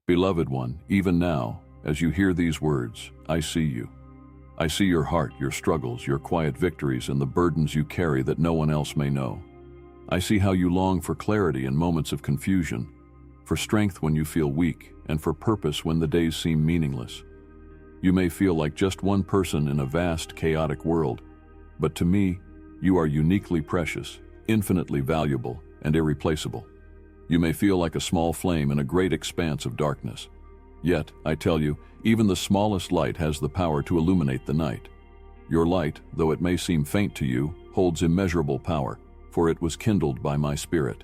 Beloved one, even now, as you hear these words, I see you. I see your heart, your struggles, your quiet victories, and the burdens you carry that no one else may know. I see how you long for clarity in moments of confusion, for strength when you feel weak, and for purpose when the days seem meaningless. You may feel like just one person in a vast, chaotic world, but to me, you are uniquely precious, infinitely valuable, and irreplaceable. You may feel like a small flame in a great expanse of darkness. Yet, I tell you, even the smallest light has the power to illuminate the night. Your light, though it may seem faint to you, holds immeasurable power, for it was kindled by my Spirit.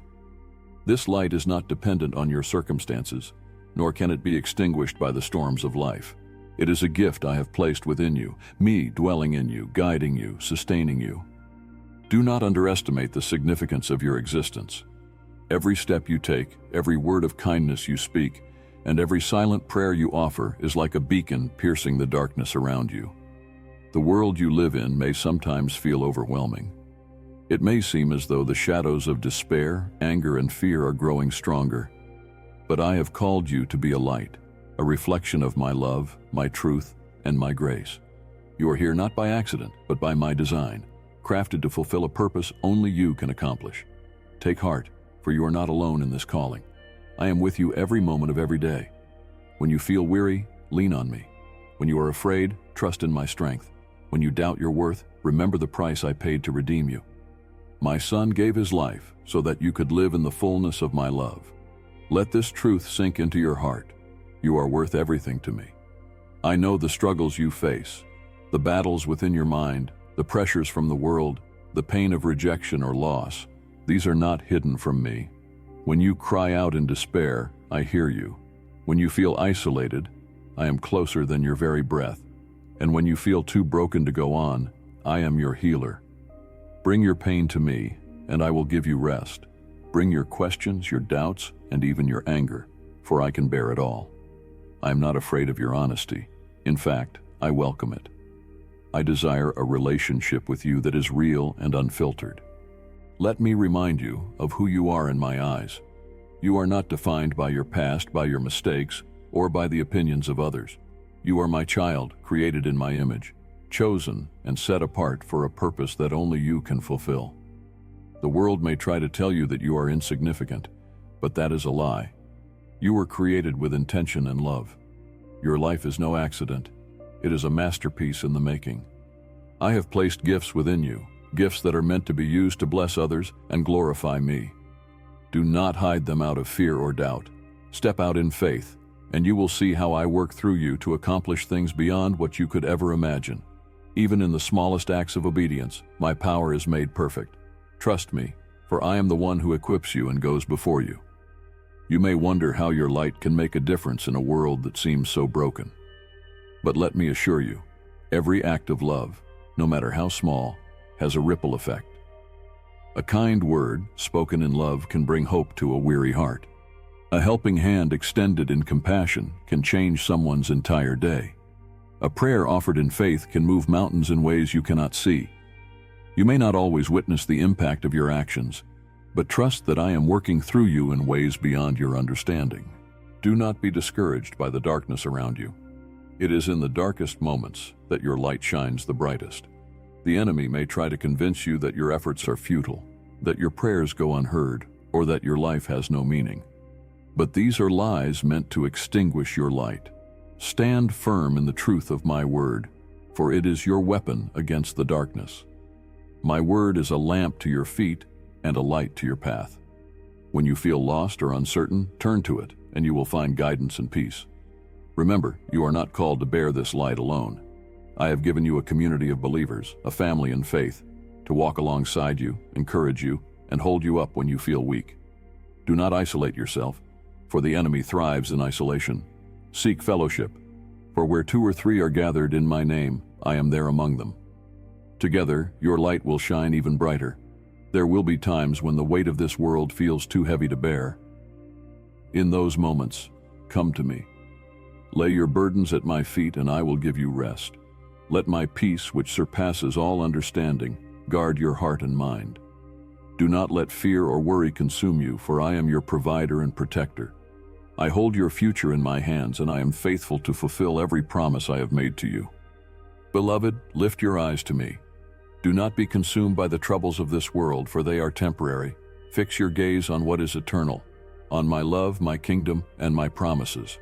This light is not dependent on your circumstances, nor can it be extinguished by the storms of life. It is a gift I have placed within you, me dwelling in you, guiding you, sustaining you. Do not underestimate the significance of your existence. Every step you take, every word of kindness you speak, and every silent prayer you offer is like a beacon piercing the darkness around you. The world you live in may sometimes feel overwhelming. It may seem as though the shadows of despair, anger, and fear are growing stronger. But I have called you to be a light, a reflection of my love, my truth, and my grace. You are here not by accident, but by my design, crafted to fulfill a purpose only you can accomplish. Take heart, for you are not alone in this calling. I am with you every moment of every day. When you feel weary, lean on me. When you are afraid, trust in my strength. When you doubt your worth, remember the price I paid to redeem you. My Son gave his life so that you could live in the fullness of my love. Let this truth sink into your heart. You are worth everything to me. I know the struggles you face, the battles within your mind, the pressures from the world, the pain of rejection or loss. These are not hidden from me. When you cry out in despair, I hear you. When you feel isolated, I am closer than your very breath. And when you feel too broken to go on, I am your healer. Bring your pain to me, and I will give you rest. Bring your questions, your doubts, and even your anger, for I can bear it all. I am not afraid of your honesty. In fact, I welcome it. I desire a relationship with you that is real and unfiltered. Let me remind you of who you are in my eyes. You are not defined by your past, by your mistakes, or by the opinions of others. You are my child, created in my image, chosen and set apart for a purpose that only you can fulfill. The world may try to tell you that you are insignificant, but that is a lie. You were created with intention and love. Your life is no accident. It is a masterpiece in the making. I have placed gifts within you, gifts that are meant to be used to bless others and glorify me. Do not hide them out of fear or doubt. Step out in faith, and you will see how I work through you to accomplish things beyond what you could ever imagine. Even in the smallest acts of obedience, my power is made perfect. Trust me, for I am the one who equips you and goes before you. You may wonder how your light can make a difference in a world that seems so broken. But let me assure you, every act of love, no matter how small, has a ripple effect. A kind word, spoken in love, can bring hope to a weary heart. A helping hand extended in compassion can change someone's entire day. A prayer offered in faith can move mountains in ways you cannot see. You may not always witness the impact of your actions, but trust that I am working through you in ways beyond your understanding. Do not be discouraged by the darkness around you. It is in the darkest moments that your light shines the brightest. The enemy may try to convince you that your efforts are futile, that your prayers go unheard, or that your life has no meaning. But these are lies meant to extinguish your light. Stand firm in the truth of my word, for it is your weapon against the darkness. My word is a lamp to your feet and a light to your path. When you feel lost or uncertain, turn to it, and you will find guidance and peace. Remember, you are not called to bear this light alone. I have given you a community of believers, a family in faith, to walk alongside you, encourage you, and hold you up when you feel weak. Do not isolate yourself, for the enemy thrives in isolation. Seek fellowship, for where 2 or 3 are gathered in my name, I am there among them. Together, your light will shine even brighter. There will be times when the weight of this world feels too heavy to bear. In those moments, come to me. Lay your burdens at my feet, and I will give you rest. Let my peace, which surpasses all understanding, guard your heart and mind. Do not let fear or worry consume you, for I am your provider and protector. I hold your future in my hands, and I am faithful to fulfill every promise I have made to you. Beloved, lift your eyes to me. Do not be consumed by the troubles of this world, for they are temporary. Fix your gaze on what is eternal, on my love, my kingdom, and my promises.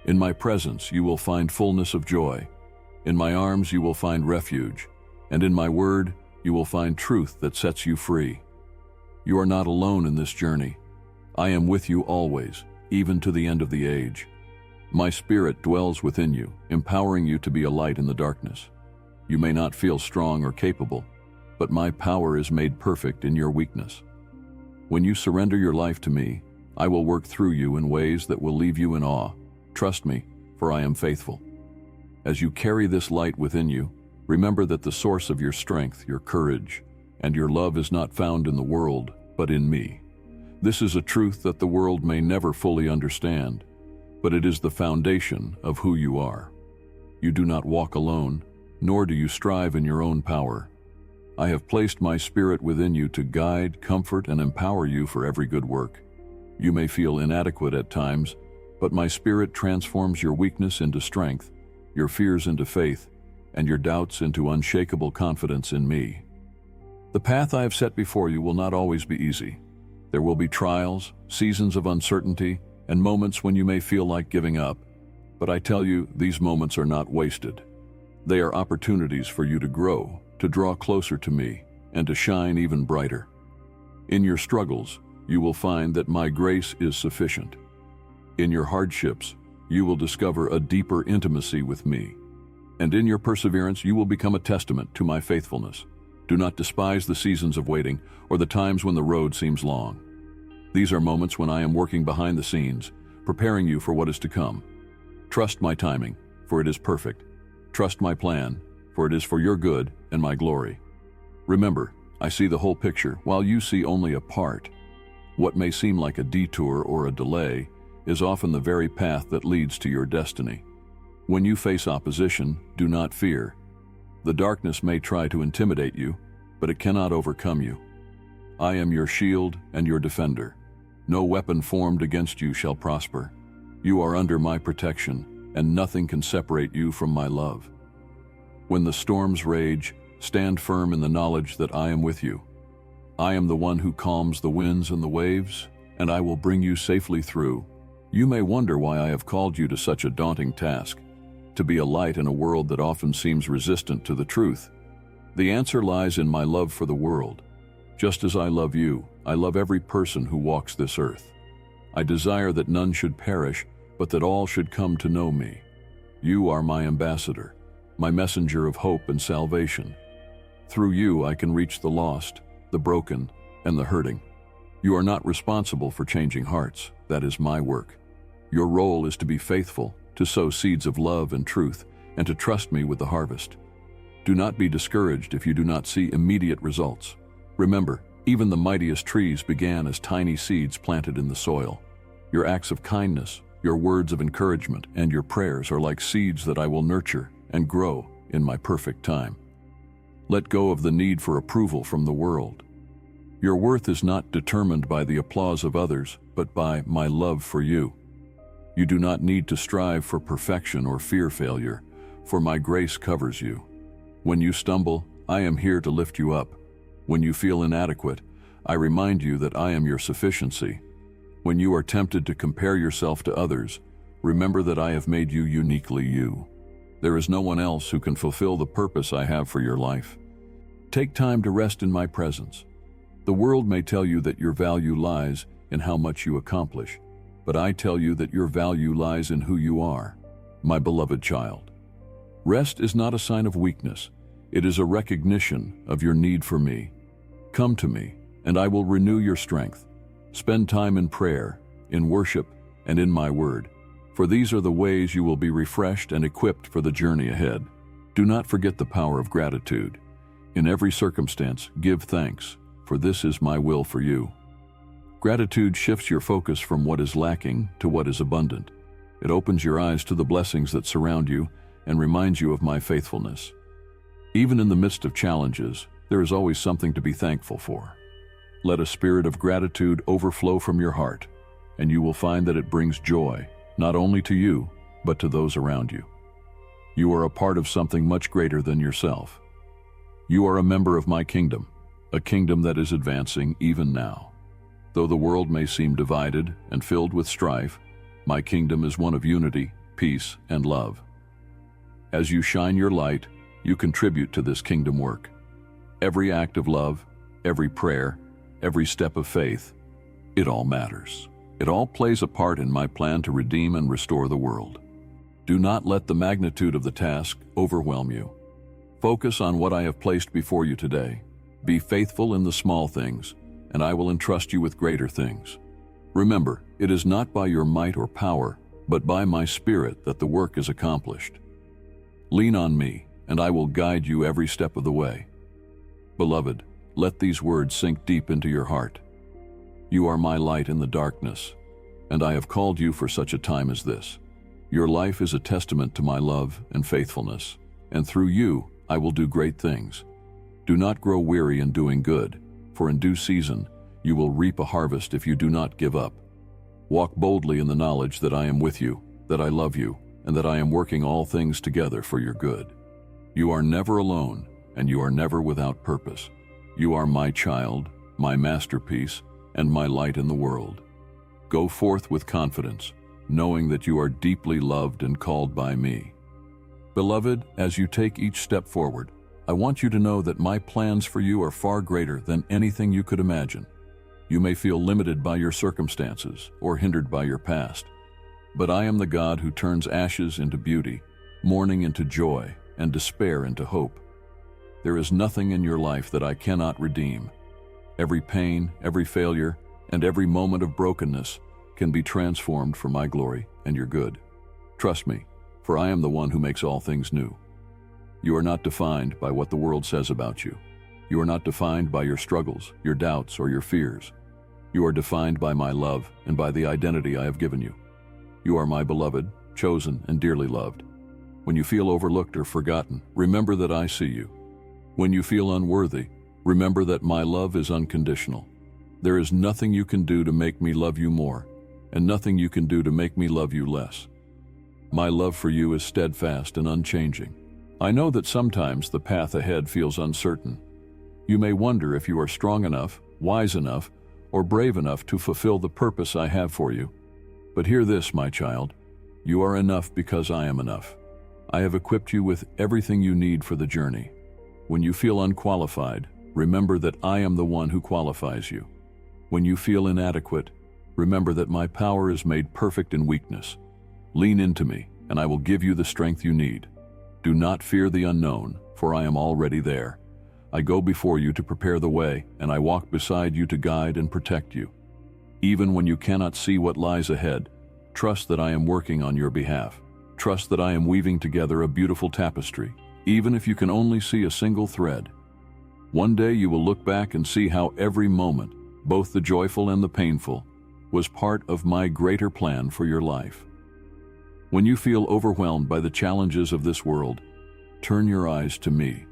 In my presence you will find fullness of joy. In my arms you will find refuge, and in my word you will find truth that sets you free. You are not alone in this journey. I am with you always, even to the end of the age. My Spirit dwells within you, empowering you to be a light in the darkness. You may not feel strong or capable, but my power is made perfect in your weakness. When you surrender your life to me, I will work through you in ways that will leave you in awe. Trust me, for I am faithful. As you carry this light within you, remember that the source of your strength, your courage, and your love is not found in the world, but in me. This is a truth that the world may never fully understand, but it is the foundation of who you are. You do not walk alone, nor do you strive in your own power. I have placed my Spirit within you to guide, comfort, and empower you for every good work. You may feel inadequate at times, but my Spirit transforms your weakness into strength, your fears into faith, and your doubts into unshakable confidence in me. The path I have set before you will not always be easy. There will be trials, seasons of uncertainty, and moments when you may feel like giving up. But I tell you, these moments are not wasted. They are opportunities for you to grow, to draw closer to me, and to shine even brighter. In your struggles, you will find that my grace is sufficient. In your hardships, you will discover a deeper intimacy with me. And in your perseverance, you will become a testament to my faithfulness. Do not despise the seasons of waiting or the times when the road seems long. These are moments when I am working behind the scenes, preparing you for what is to come. Trust my timing, for it is perfect. Trust my plan, for it is for your good and my glory. Remember, I see the whole picture, while you see only a part. What may seem like a detour or a delay is often the very path that leads to your destiny. When you face opposition, do not fear. The darkness may try to intimidate you, but it cannot overcome you. I am your shield and your defender. No weapon formed against you shall prosper. You are under my protection, and nothing can separate you from my love. When the storms rage, stand firm in the knowledge that I am with you. I am the one who calms the winds and the waves, and I will bring you safely through. You may wonder why I have called you to such a daunting task, to be a light in a world that often seems resistant to the truth. The answer lies in my love for the world. Just as I love you, I love every person who walks this earth. I desire that none should perish, but that all should come to know me. You are my ambassador, my messenger of hope and salvation. Through you I can reach the lost, the broken, and the hurting. You are not responsible for changing hearts. That is my work. Your role is to be faithful, to sow seeds of love and truth, and to trust me with the harvest. Do not be discouraged if you do not see immediate results. Remember, even the mightiest trees began as tiny seeds planted in the soil. Your acts of kindness, your words of encouragement, and your prayers are like seeds that I will nurture and grow in my perfect time. Let go of the need for approval from the world. Your worth is not determined by the applause of others, but by my love for you. You do not need to strive for perfection or fear failure, for my grace covers you. When you stumble, I am here to lift you up. When you feel inadequate, I remind you that I am your sufficiency. When you are tempted to compare yourself to others, remember that I have made you uniquely you. There is no one else who can fulfill the purpose I have for your life. Take time to rest in my presence. The world may tell you that your value lies in how much you accomplish, but I tell you that your value lies in who you are, my beloved child. Rest is not a sign of weakness. It is a recognition of your need for me. Come to me, and I will renew your strength. Spend time in prayer, in worship, and in my word, for these are the ways you will be refreshed and equipped for the journey ahead. Do not forget the power of gratitude. In every circumstance, give thanks, for this is my will for you. Gratitude shifts your focus from what is lacking to what is abundant. It opens your eyes to the blessings that surround you and reminds you of my faithfulness. Even in the midst of challenges, there is always something to be thankful for. Let a spirit of gratitude overflow from your heart. and you will find that it brings joy, not only to you, but to those around you. You are a part of something much greater than yourself. You are a member of my kingdom, a kingdom that is advancing even now. Though the world may seem divided and filled with strife, my kingdom is one of unity, peace, and love. As you shine your light, you contribute to this kingdom work. Every act of love, every prayer, every step of faith, it all matters. It all plays a part in my plan to redeem and restore the world. Do not let the magnitude of the task overwhelm you. Focus on what I have placed before you today. Be faithful in the small things, and I will entrust you with greater things. Remember, it is not by your might or power, but by my Spirit that the work is accomplished. Lean on me, and I will guide you every step of the way. Beloved, let these words sink deep into your heart. You are my light in the darkness, and I have called you for such a time as this. Your life is a testament to my love and faithfulness, and through you I will do great things. Do not grow weary in doing good, for in due season you will reap a harvest if you do not give up. Walk boldly in the knowledge that I am with you, that I love you, and that I am working all things together for your good. You are never alone, and you are never without purpose. You are my child, my masterpiece, and my light in the world. Go forth with confidence, knowing that you are deeply loved and called by me. Beloved, as you take each step forward, I want you to know that my plans for you are far greater than anything you could imagine. You may feel limited by your circumstances or hindered by your past, but I am the God who turns ashes into beauty, mourning into joy, and despair into hope. There is nothing in your life that I cannot redeem. Every pain, every failure, and every moment of brokenness can be transformed for my glory and your good. Trust me, for I am the one who makes all things new. You are not defined by what the world says about you. You are not defined by your struggles, your doubts, or your fears. You are defined by my love and by the identity I have given you. You are my beloved, chosen, and dearly loved. When you feel overlooked or forgotten, remember that I see you. When you feel unworthy, remember that my love is unconditional. There is nothing you can do to make me love you more, and nothing you can do to make me love you less. My love for you is steadfast and unchanging. I know that sometimes the path ahead feels uncertain. You may wonder if you are strong enough, wise enough, or brave enough to fulfill the purpose I have for you. But hear this, my child. You are enough because I am enough. I have equipped you with everything you need for the journey. When you feel unqualified, remember that I am the one who qualifies you. When you feel inadequate, remember that my power is made perfect in weakness. Lean into me, and I will give you the strength you need. Do not fear the unknown, for I am already there. I go before you to prepare the way, and I walk beside you to guide and protect you. Even when you cannot see what lies ahead, trust that I am working on your behalf. Trust that I am weaving together a beautiful tapestry, even if you can only see a single thread. One day you will look back and see how every moment, both the joyful and the painful, was part of my greater plan for your life. When you feel overwhelmed by the challenges of this world, turn your eyes to me.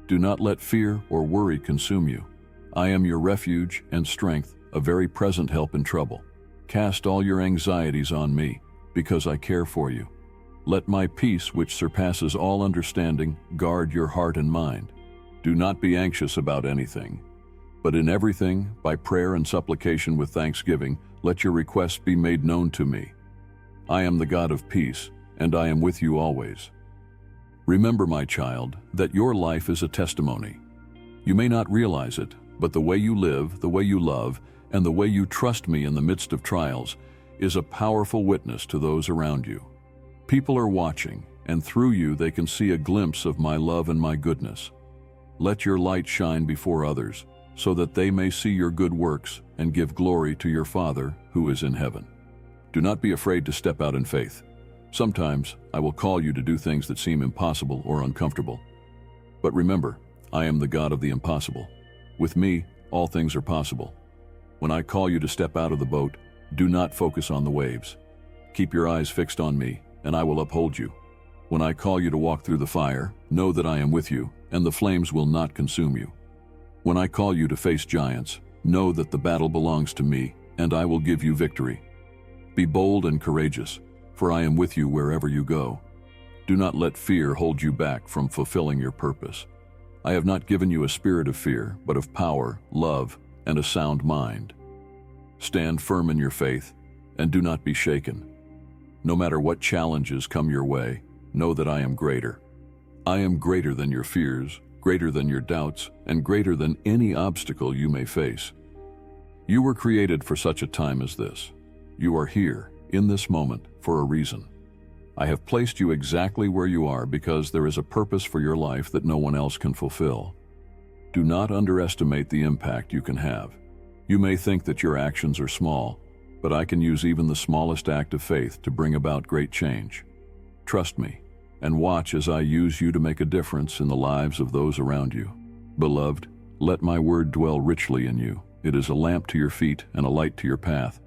Do not let fear or worry consume you. I am your refuge and strength, a very present help in trouble. Cast all your anxieties on me, because I care for you. Let my peace, which surpasses all understanding, guard your heart and mind. Do not be anxious about anything, but in everything, by prayer and supplication with thanksgiving, let your requests be made known to me. I am the God of peace, and I am with you always. Remember, my child, that your life is a testimony. You may not realize it, but the way you live, the way you love, and the way you trust me in the midst of trials is a powerful witness to those around you. People are watching, and through you they can see a glimpse of my love and my goodness. Let your light shine before others, so that they may see your good works and give glory to your Father who is in heaven. Do not be afraid to step out in faith. Sometimes I will call you to do things that seem impossible or uncomfortable. But remember, I am the God of the impossible. With me, all things are possible. When I call you to step out of the boat, do not focus on the waves. Keep your eyes fixed on me, and I will uphold you. When I call you to walk through the fire, know that I am with you, and the flames will not consume you. When I call you to face giants, know that the battle belongs to me, and I will give you victory. Be bold and courageous, for I am with you wherever you go. Do not let fear hold you back from fulfilling your purpose. I have not given you a spirit of fear, but of power, love, and a sound mind. Stand firm in your faith, and do not be shaken. No matter what challenges come your way, know that I am greater. I am greater than your fears, greater than your doubts, and greater than any obstacle you may face. You were created for such a time as this. You are here, in this moment, for a reason. I have placed you exactly where you are because there is a purpose for your life that no one else can fulfill. Do not underestimate the impact you can have. You may think that your actions are small, but I can use even the smallest act of faith to bring about great change. Trust me, and watch as I use you to make a difference in the lives of those around you. Beloved, let my word dwell richly in you. It is a lamp to your feet and a light to your path.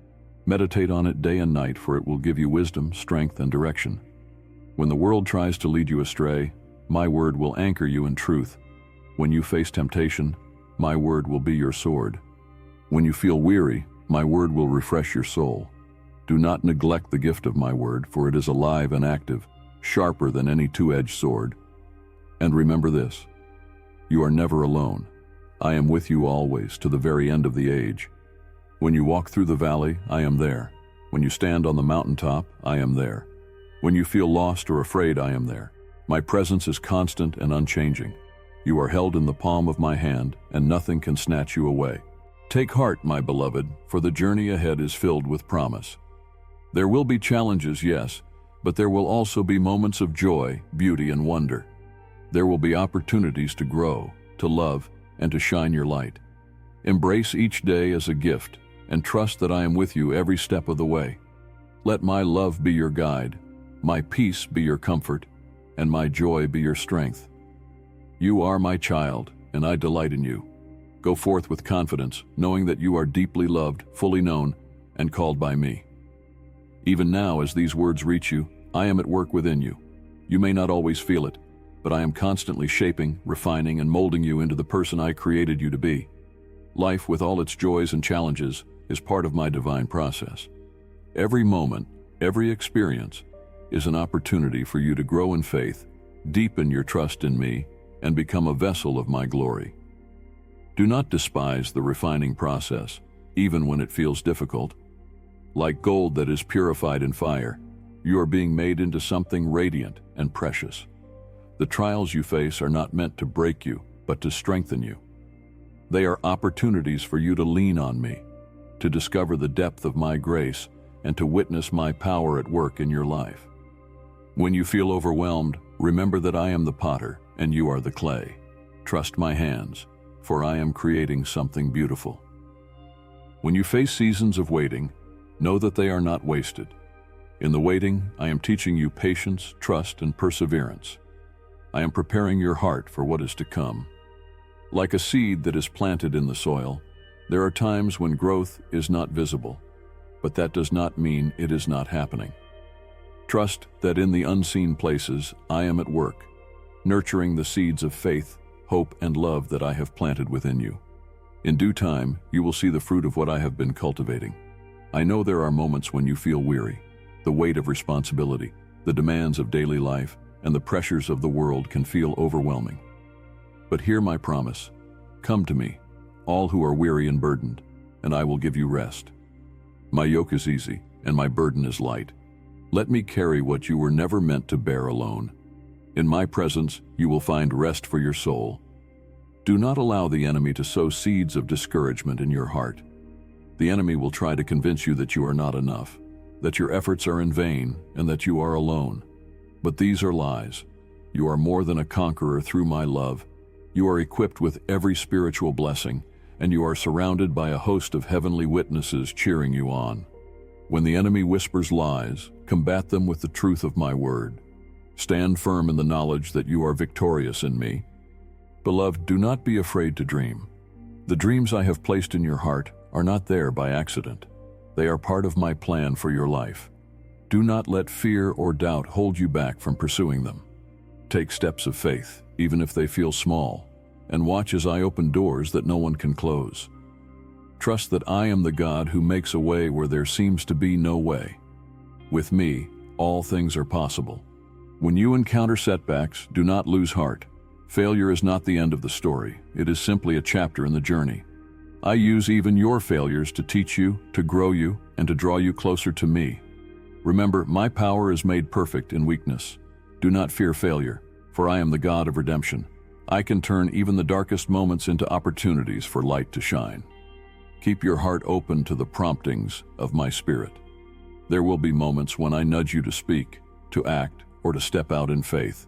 Meditate on it day and night, for it will give you wisdom, strength, and direction. When the world tries to lead you astray, my word will anchor you in truth. When you face temptation, my word will be your sword. When you feel weary, my word will refresh your soul. Do not neglect the gift of my word, for it is alive and active, sharper than any two-edged sword. And remember this: you are never alone. I am with you always, to the very end of the age. When you walk through the valley, I am there. When you stand on the mountaintop, I am there. When you feel lost or afraid, I am there. My presence is constant and unchanging. You are held in the palm of my hand, and nothing can snatch you away. Take heart, my beloved, for the journey ahead is filled with promise. There will be challenges, yes, but there will also be moments of joy, beauty, and wonder. There will be opportunities to grow, to love, and to shine your light. Embrace each day as a gift, and trust that I am with you every step of the way. Let my love be your guide, my peace be your comfort, and my joy be your strength. You are my child, and I delight in you. Go forth with confidence, knowing that you are deeply loved, fully known, and called by me. Even now, as these words reach you, I am at work within you. You may not always feel it, but I am constantly shaping, refining, and molding you into the person I created you to be. Life, with all its joys and challenges, is part of my divine process. Every moment, every experience, is an opportunity for you to grow in faith, deepen your trust in me, and become a vessel of my glory. Do not despise the refining process, even when it feels difficult. Like gold that is purified in fire, you are being made into something radiant and precious. The trials you face are not meant to break you, but to strengthen you. They are opportunities for you to lean on me, to discover the depth of my grace, and to witness my power at work in your life. When you feel overwhelmed, remember that I am the potter and you are the clay. Trust my hands, for I am creating something beautiful. When you face seasons of waiting, know that they are not wasted. In the waiting, I am teaching you patience, trust, and perseverance. I am preparing your heart for what is to come. Like a seed that is planted in the soil, there are times when growth is not visible, but that does not mean it is not happening. Trust that in the unseen places I am at work, nurturing the seeds of faith, hope, and love that I have planted within you. In due time, you will see the fruit of what I have been cultivating. I know there are moments when you feel weary. The weight of responsibility, the demands of daily life, and the pressures of the world can feel overwhelming. But hear my promise. Come to me, all who are weary and burdened, and I will give you rest. My yoke is easy, and my burden is light. Let me carry what you were never meant to bear alone. In my presence, you will find rest for your soul. Do not allow the enemy to sow seeds of discouragement in your heart. The enemy will try to convince you that you are not enough, that your efforts are in vain, and that you are alone. But these are lies. You are more than a conqueror through my love. You are equipped with every spiritual blessing, and you are surrounded by a host of heavenly witnesses cheering you on. When the enemy whispers lies, combat them with the truth of my word. Stand firm in the knowledge that you are victorious in me. Beloved, do not be afraid to dream. The dreams I have placed in your heart are not there by accident. They are part of my plan for your life. Do not let fear or doubt hold you back from pursuing them. Take steps of faith, even if they feel small, and watch as I open doors that no one can close. Trust that I am the God who makes a way where there seems to be no way. With me, all things are possible. When you encounter setbacks, do not lose heart. Failure is not the end of the story. It is simply a chapter in the journey. I use even your failures to teach you, to grow you, and to draw you closer to me. Remember, my power is made perfect in weakness. Do not fear failure, for I am the God of redemption. I can turn even the darkest moments into opportunities for light to shine. Keep your heart open to the promptings of my Spirit. There will be moments when I nudge you to speak, to act, or to step out in faith.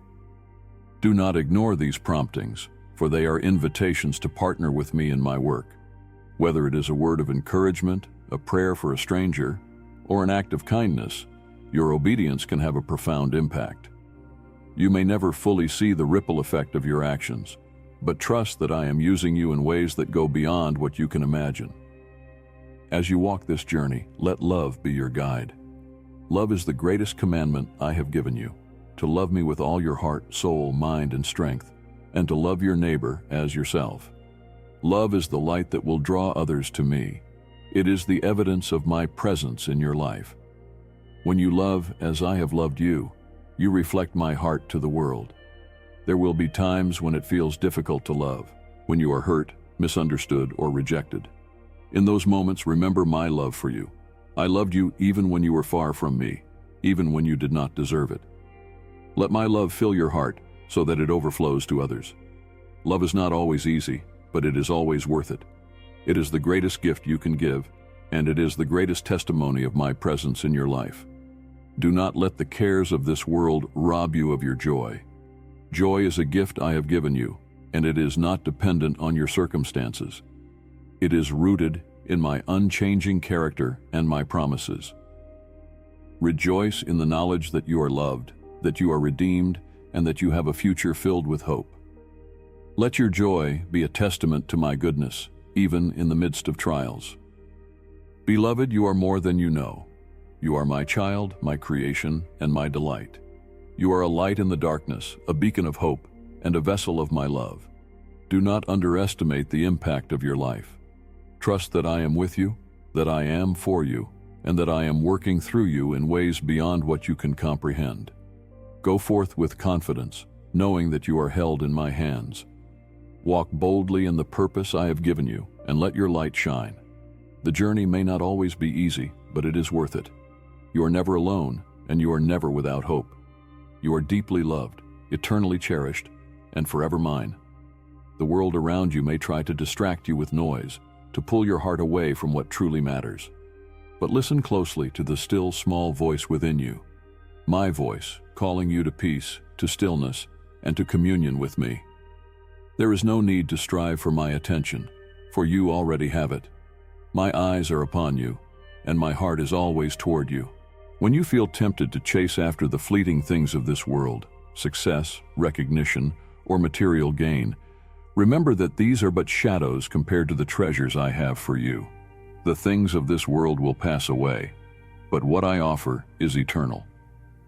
Do not ignore these promptings, for they are invitations to partner with me in my work. Whether it is a word of encouragement, a prayer for a stranger, or an act of kindness, your obedience can have a profound impact. You may never fully see the ripple effect of your actions, but trust that I am using you in ways that go beyond what you can imagine. As you walk this journey, let love be your guide. Love is the greatest commandment I have given you, to love me with all your heart, soul, mind, and strength, and to love your neighbor as yourself. Love is the light that will draw others to me. It is the evidence of my presence in your life. When you love as I have loved you, you reflect my heart to the world. There will be times when it feels difficult to love, when you are hurt, misunderstood, or rejected. In those moments, remember my love for you. I loved you even when you were far from me, even when you did not deserve it. Let my love fill your heart so that it overflows to others. Love is not always easy, but it is always worth it. It is the greatest gift you can give, and it is the greatest testimony of my presence in your life. Do not let the cares of this world rob you of your joy. Joy is a gift I have given you, and it is not dependent on your circumstances. It is rooted in my unchanging character and my promises. Rejoice in the knowledge that you are loved, that you are redeemed, and that you have a future filled with hope. Let your joy be a testament to my goodness, even in the midst of trials. Beloved, you are more than you know. You are my child, my creation, and my delight. You are a light in the darkness, a beacon of hope, and a vessel of my love. Do not underestimate the impact of your life. Trust that I am with you, that I am for you, and that I am working through you in ways beyond what you can comprehend. Go forth with confidence, knowing that you are held in my hands. Walk boldly in the purpose I have given you, and let your light shine. The journey may not always be easy, but it is worth it. You are never alone, and you are never without hope. You are deeply loved, eternally cherished, and forever mine. The world around you may try to distract you with noise, to pull your heart away from what truly matters. But listen closely to the still small voice within you, my voice calling you to peace, to stillness, and to communion with me. There is no need to strive for my attention, for you already have it. My eyes are upon you, and my heart is always toward you. When you feel tempted to chase after the fleeting things of this world, success, recognition, or material gain, remember that these are but shadows compared to the treasures I have for you. The things of this world will pass away, but what I offer is eternal.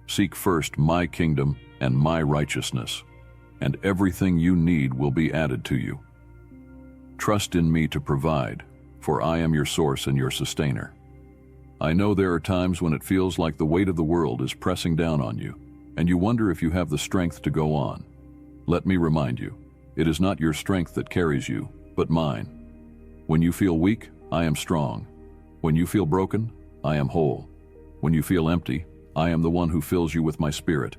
Seek first my kingdom and my righteousness, and everything you need will be added to you. Trust in me to provide, for I am your source and your sustainer. I know there are times when it feels like the weight of the world is pressing down on you, and you wonder if you have the strength to go on. Let me remind you, it is not your strength that carries you, but mine. When you feel weak, I am strong. When you feel broken, I am whole. When you feel empty, I am the one who fills you with my Spirit.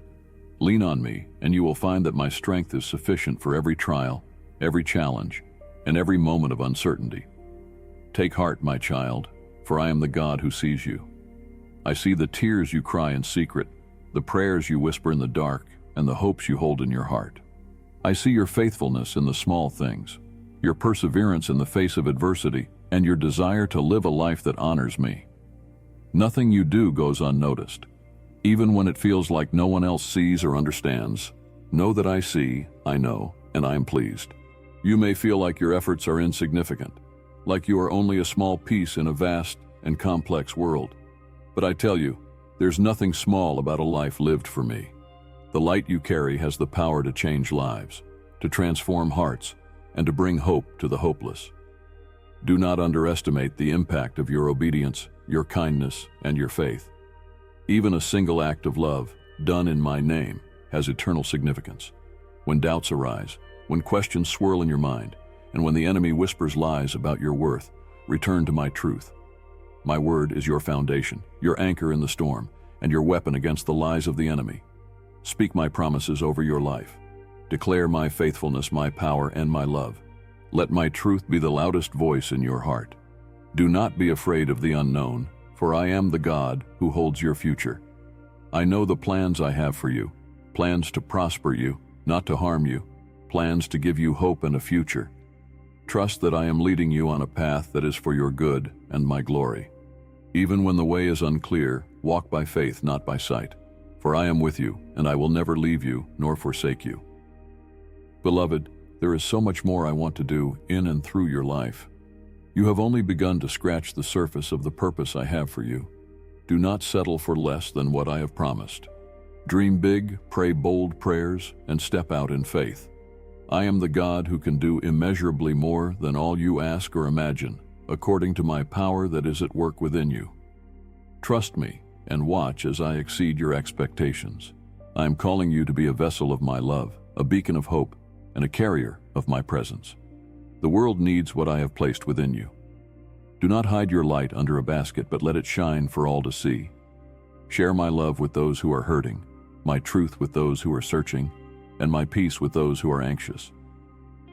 Lean on me, and you will find that my strength is sufficient for every trial, every challenge, and every moment of uncertainty. Take heart, my child, for I am the God who sees you. I see the tears you cry in secret, the prayers you whisper in the dark, and the hopes you hold in your heart. I see your faithfulness in the small things, your perseverance in the face of adversity, and your desire to live a life that honors me. Nothing you do goes unnoticed. Even when it feels like no one else sees or understands, know that I see, I know, and I am pleased. You may feel like your efforts are insignificant, like you are only a small piece in a vast and complex world. But I tell you, there's nothing small about a life lived for me. The light you carry has the power to change lives, to transform hearts, and to bring hope to the hopeless. Do not underestimate the impact of your obedience, your kindness, and your faith. Even a single act of love, done in my name, has eternal significance. When doubts arise, when questions swirl in your mind, and when the enemy whispers lies about your worth, return to my truth. My word is your foundation, your anchor in the storm, and your weapon against the lies of the enemy. Speak my promises over your life. Declare my faithfulness, my power, and my love. Let my truth be the loudest voice in your heart. Do not be afraid of the unknown, for I am the God who holds your future. I know the plans I have for you, plans to prosper you, not to harm you, plans to give you hope and a future. Trust that I am leading you on a path that is for your good and my glory. Even when the way is unclear, walk by faith, not by sight. For I am with you, and I will never leave you nor forsake you. Beloved, there is so much more I want to do in and through your life. You have only begun to scratch the surface of the purpose I have for you. Do not settle for less than what I have promised. Dream big, pray bold prayers, and step out in faith. I am the God who can do immeasurably more than all you ask or imagine, according to my power that is at work within you. Trust me and watch as I exceed your expectations. I am calling you to be a vessel of my love, a beacon of hope, and a carrier of my presence. The world needs what I have placed within you. Do not hide your light under a basket, but let it shine for all to see. Share my love with those who are hurting, my truth with those who are searching, and my peace with those who are anxious.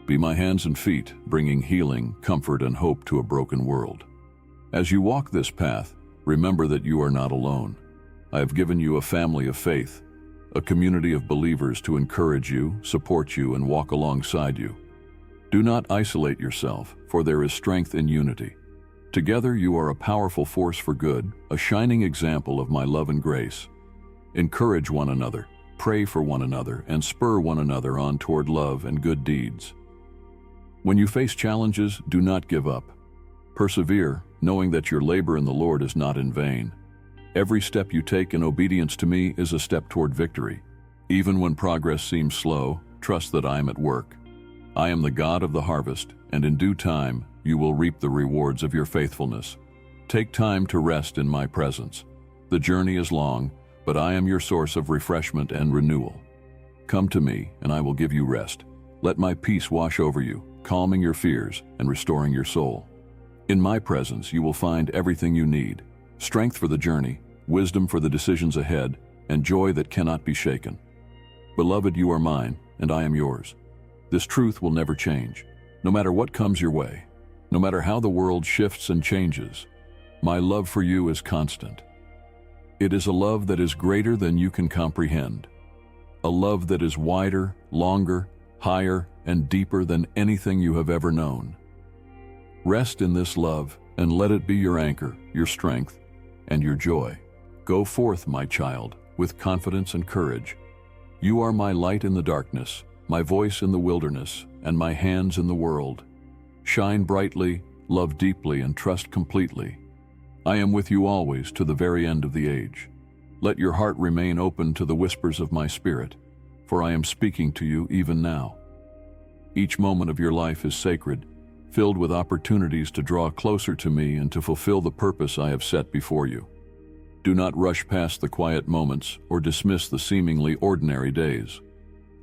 Be my hands and feet, bringing healing, comfort, and hope to a broken world. As you walk this path, remember that you are not alone. I have given you a family of faith, a community of believers to encourage you, support you, and walk alongside you. Do not isolate yourself, for there is strength in unity. Together you are a powerful force for good, a shining example of my love and grace. Encourage one another, pray for one another, and spur one another on toward love and good deeds. When you face challenges, do not give up. Persevere, knowing that your labor in the Lord is not in vain. Every step you take in obedience to me is a step toward victory. Even when progress seems slow, trust that I am at work. I am the God of the harvest, and in due time, you will reap the rewards of your faithfulness. Take time to rest in my presence. The journey is long, but I am your source of refreshment and renewal. Come to me, and I will give you rest. Let my peace wash over you, calming your fears and restoring your soul. In my presence, you will find everything you need: strength for the journey, wisdom for the decisions ahead, and joy that cannot be shaken. Beloved, you are mine, and I am yours. This truth will never change, no matter what comes your way, no matter how the world shifts and changes. My love for you is constant. It is a love that is greater than you can comprehend, a love that is wider, longer, higher, and deeper than anything you have ever known. Rest in this love and let it be your anchor, your strength, and your joy. Go forth, my child, with confidence and courage. You are my light in the darkness, my voice in the wilderness, and my hands in the world. Shine brightly, love deeply, and trust completely. I am with you always to the very end of the age. Let your heart remain open to the whispers of my spirit, for I am speaking to you even now. Each moment of your life is sacred, filled with opportunities to draw closer to me and to fulfill the purpose I have set before you. Do not rush past the quiet moments or dismiss the seemingly ordinary days.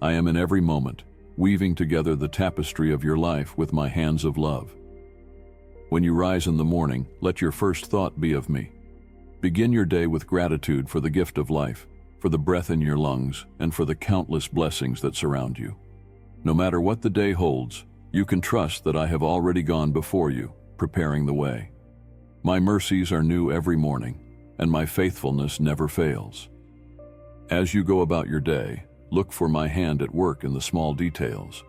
I am in every moment, weaving together the tapestry of your life with my hands of love. When you rise in the morning, let your first thought be of me. Begin your day with gratitude for the gift of life, for the breath in your lungs, and for the countless blessings that surround you. No matter what the day holds, you can trust that I have already gone before you, preparing the way. My mercies are new every morning, and my faithfulness never fails. As you go about your day, look for my hand at work in the small details.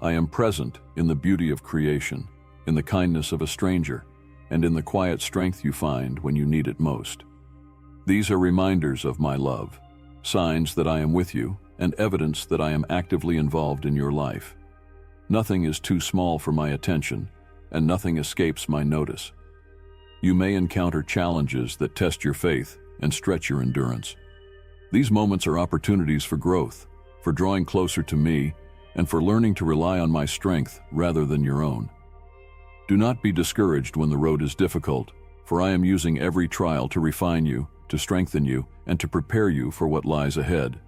I am present in the beauty of creation, in the kindness of a stranger, and in the quiet strength you find when you need it most. These are reminders of my love, signs that I am with you, and evidence that I am actively involved in your life. Nothing is too small for my attention, and nothing escapes my notice. You may encounter challenges that test your faith and stretch your endurance. These moments are opportunities for growth, for drawing closer to me, and for learning to rely on my strength rather than your own. Do not be discouraged when the road is difficult, for I am using every trial to refine you, to strengthen you, and to prepare you for what lies ahead.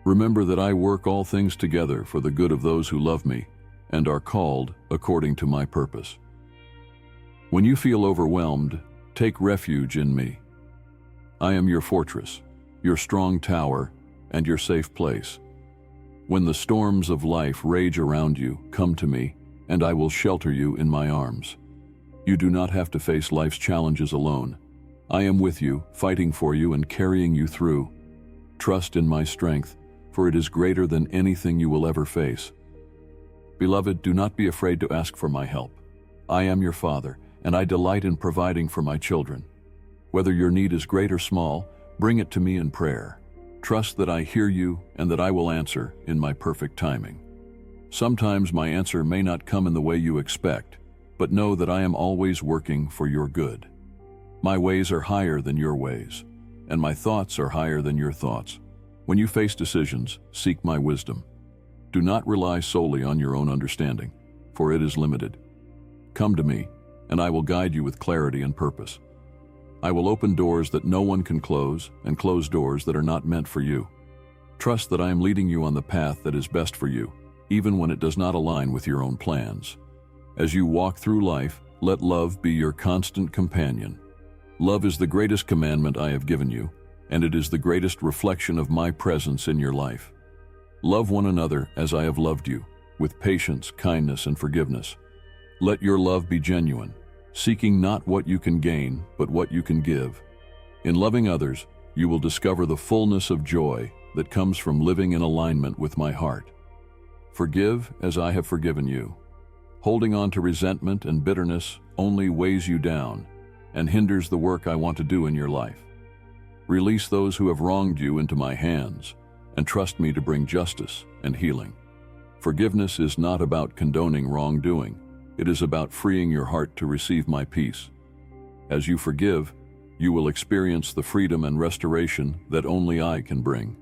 Remember that I work all things together for the good of those who love me and are called according to my purpose. When you feel overwhelmed, take refuge in me. I am your fortress, your strong tower, and your safe place. When the storms of life rage around you, come to me, and I will shelter you in my arms. You do not have to face life's challenges alone. I am with you, fighting for you and carrying you through. Trust in my strength, for it is greater than anything you will ever face. Beloved, do not be afraid to ask for my help. I am your Father, and I delight in providing for my children. Whether your need is great or small, bring it to me in prayer. Trust that I hear you and that I will answer in my perfect timing. Sometimes my answer may not come in the way you expect, but know that I am always working for your good. My ways are higher than your ways, and my thoughts are higher than your thoughts. When you face decisions, seek my wisdom. Do not rely solely on your own understanding, for it is limited. Come to me, and I will guide you with clarity and purpose. I will open doors that no one can close, and close doors that are not meant for you. Trust that I am leading you on the path that is best for you, even when it does not align with your own plans. As you walk through life, let love be your constant companion. Love is the greatest commandment I have given you, and it is the greatest reflection of my presence in your life. Love one another as I have loved you, with patience, kindness, and forgiveness. Let your love be genuine, seeking not what you can gain, but what you can give. In loving others, you will discover the fullness of joy that comes from living in alignment with my heart. Forgive as I have forgiven you. Holding on to resentment and bitterness only weighs you down and hinders the work I want to do in your life. Release those who have wronged you into my hands, and trust me to bring justice and healing. Forgiveness is not about condoning wrongdoing. It is about freeing your heart to receive my peace. As you forgive, you will experience the freedom and restoration that only I can bring.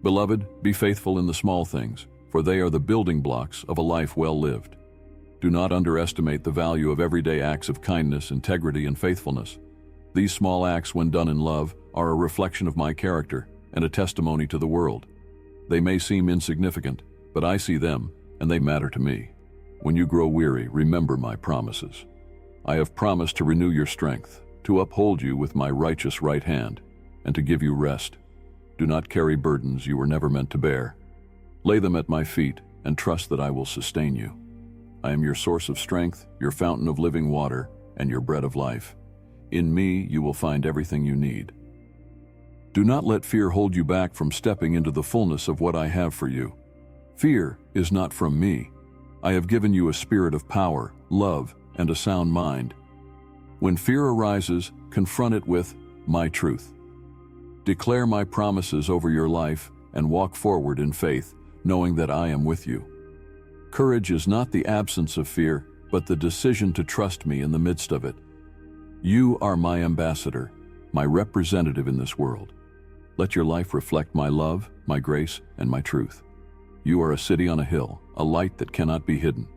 Beloved, be faithful in the small things, for they are the building blocks of a life well lived. Do not underestimate the value of everyday acts of kindness, integrity, and faithfulness. These small acts, when done in love, are a reflection of my character and a testimony to the world. They may seem insignificant, but I see them, and they matter to me. When you grow weary, remember my promises. I have promised to renew your strength, to uphold you with my righteous right hand, and to give you rest. Do not carry burdens you were never meant to bear. Lay them at my feet and trust that I will sustain you. I am your source of strength, your fountain of living water, and your bread of life. In me, you will find everything you need. Do not let fear hold you back from stepping into the fullness of what I have for you. Fear is not from me. I have given you a spirit of power, love, and a sound mind. When fear arises, confront it with my truth. Declare my promises over your life and walk forward in faith, knowing that I am with you. Courage is not the absence of fear, but the decision to trust me in the midst of it. You are my ambassador, my representative in this world. Let your life reflect my love, my grace, and my truth. You are a city on a hill, a light that cannot be hidden.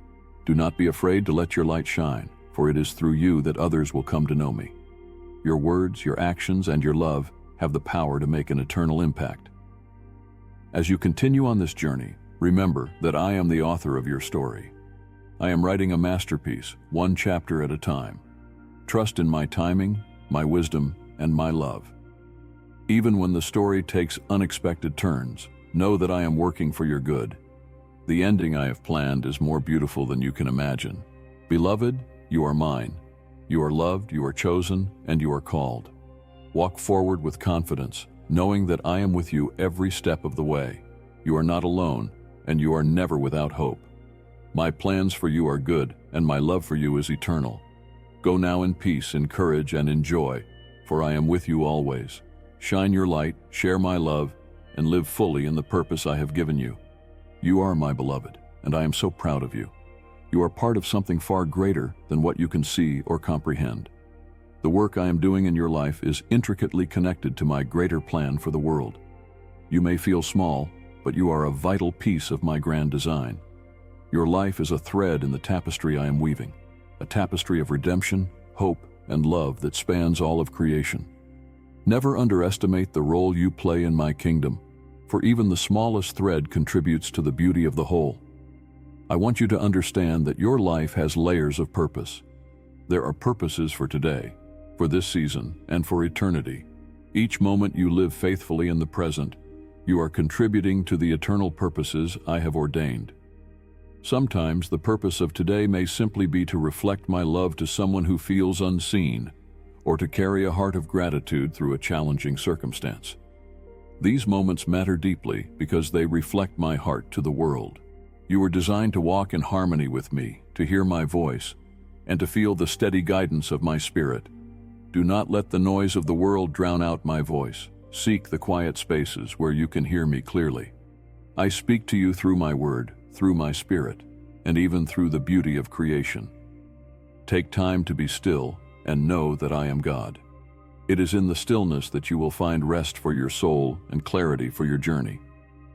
Do not be afraid to let your light shine, for it is through you that others will come to know me. Your words, your actions, and your love have the power to make an eternal impact. As you continue on this journey, remember that I am the author of your story. I am writing a masterpiece, one chapter at a time. Trust in my timing, my wisdom, and my love. Even when the story takes unexpected turns, know that I am working for your good. The ending I have planned is more beautiful than you can imagine. Beloved, you are mine. You are loved, you are chosen, and you are called. Walk forward with confidence, knowing that I am with you every step of the way. You are not alone, and you are never without hope. My plans for you are good, and my love for you is eternal. Go now in peace, in courage, and in joy, for I am with you always. Shine your light, share my love, and live fully in the purpose I have given you. You are my beloved, and I am so proud of you. You are part of something far greater than what you can see or comprehend. The work I am doing in your life is intricately connected to my greater plan for the world. You may feel small, but you are a vital piece of my grand design. Your life is a thread in the tapestry I am weaving, a tapestry of redemption, hope, and love that spans all of creation. Never underestimate the role you play in my kingdom, for even the smallest thread contributes to the beauty of the whole. I want you to understand that your life has layers of purpose. There are purposes for today, for this season, and for eternity. Each moment you live faithfully in the present, you are contributing to the eternal purposes I have ordained. Sometimes the purpose of today may simply be to reflect my love to someone who feels unseen, or to carry a heart of gratitude through a challenging circumstance. These moments matter deeply because they reflect my heart to the world. You were designed to walk in harmony with me, to hear my voice, and to feel the steady guidance of my spirit. Do not let the noise of the world drown out my voice. Seek the quiet spaces where you can hear me clearly. I speak to you through my word, through my spirit, and even through the beauty of creation. Take time to be still and know that I am God. It is in the stillness that you will find rest for your soul and clarity for your journey.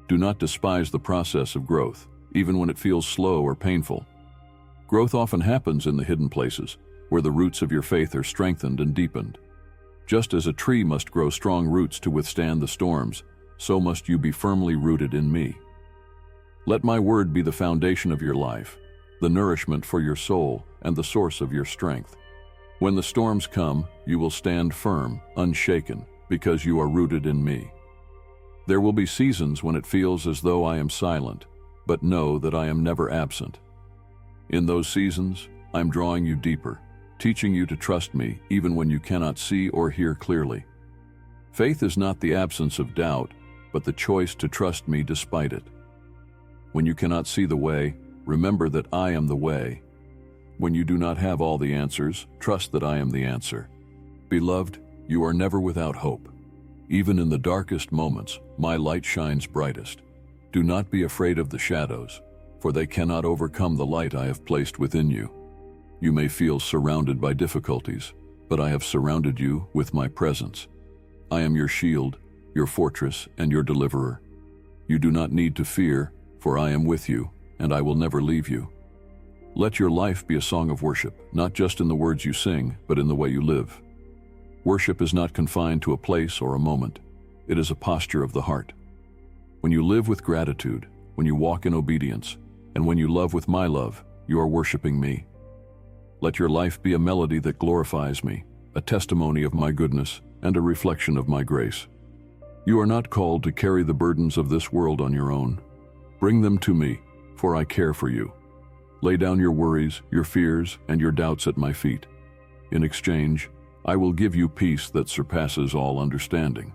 Do not despise the process of growth, even when it feels slow or painful. Growth often happens in the hidden places, where the roots of your faith are strengthened and deepened. Just as a tree must grow strong roots to withstand the storms, so must you be firmly rooted in me. Let my word be the foundation of your life, the nourishment for your soul, and the source of your strength. When the storms come, you will stand firm, unshaken, because you are rooted in me. There will be seasons when it feels as though I am silent, but know that I am never absent. In those seasons, I'm drawing you deeper, teaching you to trust me even when you cannot see or hear clearly. Faith is not the absence of doubt, but the choice to trust me despite it. When you cannot see the way, remember that I am the way. When you do not have all the answers, trust that I am the answer. Beloved, you are never without hope. Even in the darkest moments, my light shines brightest. Do not be afraid of the shadows, for they cannot overcome the light I have placed within you. You may feel surrounded by difficulties, but I have surrounded you with my presence. I am your shield, your fortress, and your deliverer. You do not need to fear, for I am with you, and I will never leave you. Let your life be a song of worship, not just in the words you sing, but in the way you live. Worship is not confined to a place or a moment. It is a posture of the heart. When you live with gratitude, when you walk in obedience, and when you love with my love, you are worshiping me. Let your life be a melody that glorifies me, a testimony of my goodness, and a reflection of my grace. You are not called to carry the burdens of this world on your own. Bring them to me, for I care for you. Lay down your worries, your fears, and your doubts at my feet. In exchange, I will give you peace that surpasses all understanding.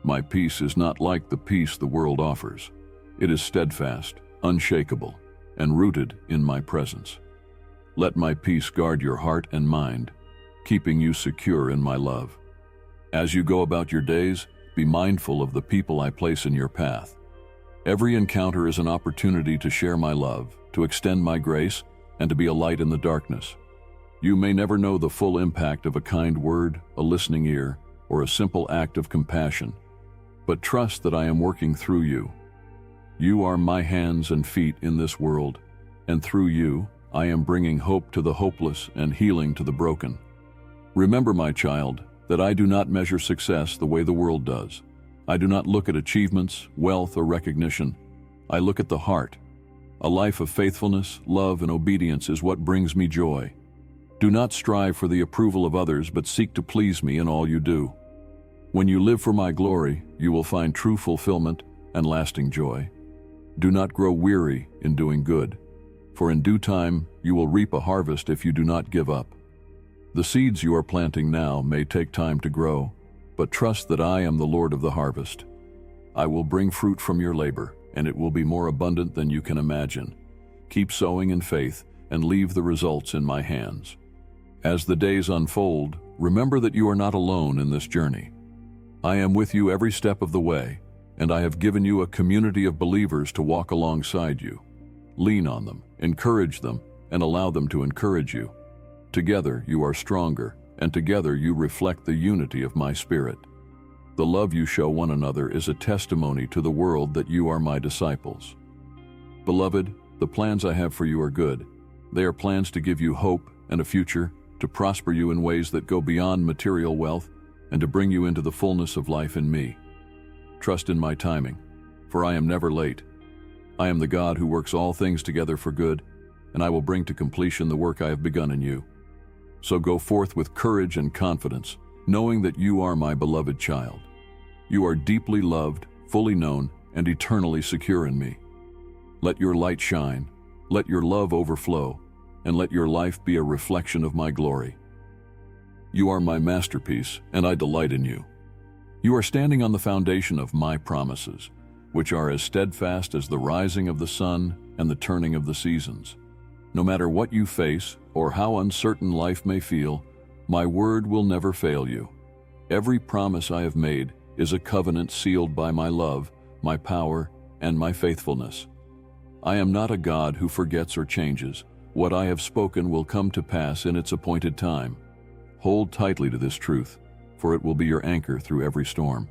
My peace is not like the peace the world offers. It is steadfast, unshakable, and rooted in my presence. Let my peace guard your heart and mind, keeping you secure in my love. As you go about your days, be mindful of the people I place in your path. Every encounter is an opportunity to share my love, to extend my grace, and to be a light in the darkness. You may never know the full impact of a kind word, a listening ear, or a simple act of compassion, but trust that I am working through you. You are my hands and feet in this world, and through you, I am bringing hope to the hopeless and healing to the broken. Remember, my child, that I do not measure success the way the world does. I do not look at achievements, wealth, or recognition. I look at the heart. A life of faithfulness, love, and obedience is what brings me joy. Do not strive for the approval of others, but seek to please me in all you do. When you live for my glory, you will find true fulfillment and lasting joy. Do not grow weary in doing good, for in due time you will reap a harvest if you do not give up. The seeds you are planting now may take time to grow, but trust that I am the Lord of the harvest. I will bring fruit from your labor, and it will be more abundant than you can imagine. Keep sowing in faith and leave the results in my hands. As the days unfold, remember that you are not alone in this journey. I am with you every step of the way, and I have given you a community of believers to walk alongside you. Lean on them, encourage them, and allow them to encourage you. Together you are stronger, and together you reflect the unity of my Spirit. The love you show one another is a testimony to the world that you are my disciples. Beloved, the plans I have for you are good. They are plans to give you hope and a future, to prosper you in ways that go beyond material wealth, and to bring you into the fullness of life in me. Trust in my timing, for I am never late. I am the God who works all things together for good, and I will bring to completion the work I have begun in you. So go forth with courage and confidence, knowing that you are my beloved child. You are deeply loved, fully known, and eternally secure in me. Let your light shine, let your love overflow, and let your life be a reflection of my glory. You are my masterpiece, and I delight in you. You are standing on the foundation of my promises, which are as steadfast as the rising of the sun and the turning of the seasons. No matter what you face or how uncertain life may feel, my word will never fail you. Every promise I have made is a covenant sealed by my love, my power, and my faithfulness. I am not a God who forgets or changes. What I have spoken will come to pass in its appointed time. Hold tightly to this truth, for it will be your anchor through every storm.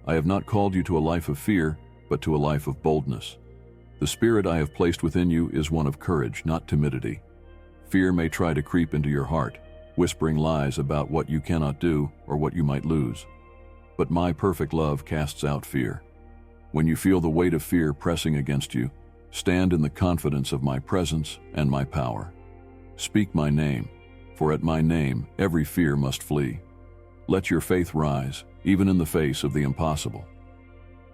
I have not called you to a life of fear, but to a life of boldness. The spirit I have placed within you is one of courage, not timidity. Fear may try to creep into your heart, whispering lies about what you cannot do or what you might lose. But my perfect love casts out fear. When you feel the weight of fear pressing against you, stand in the confidence of my presence and my power. Speak my name, for at my name every fear must flee. Let your faith rise, even in the face of the impossible.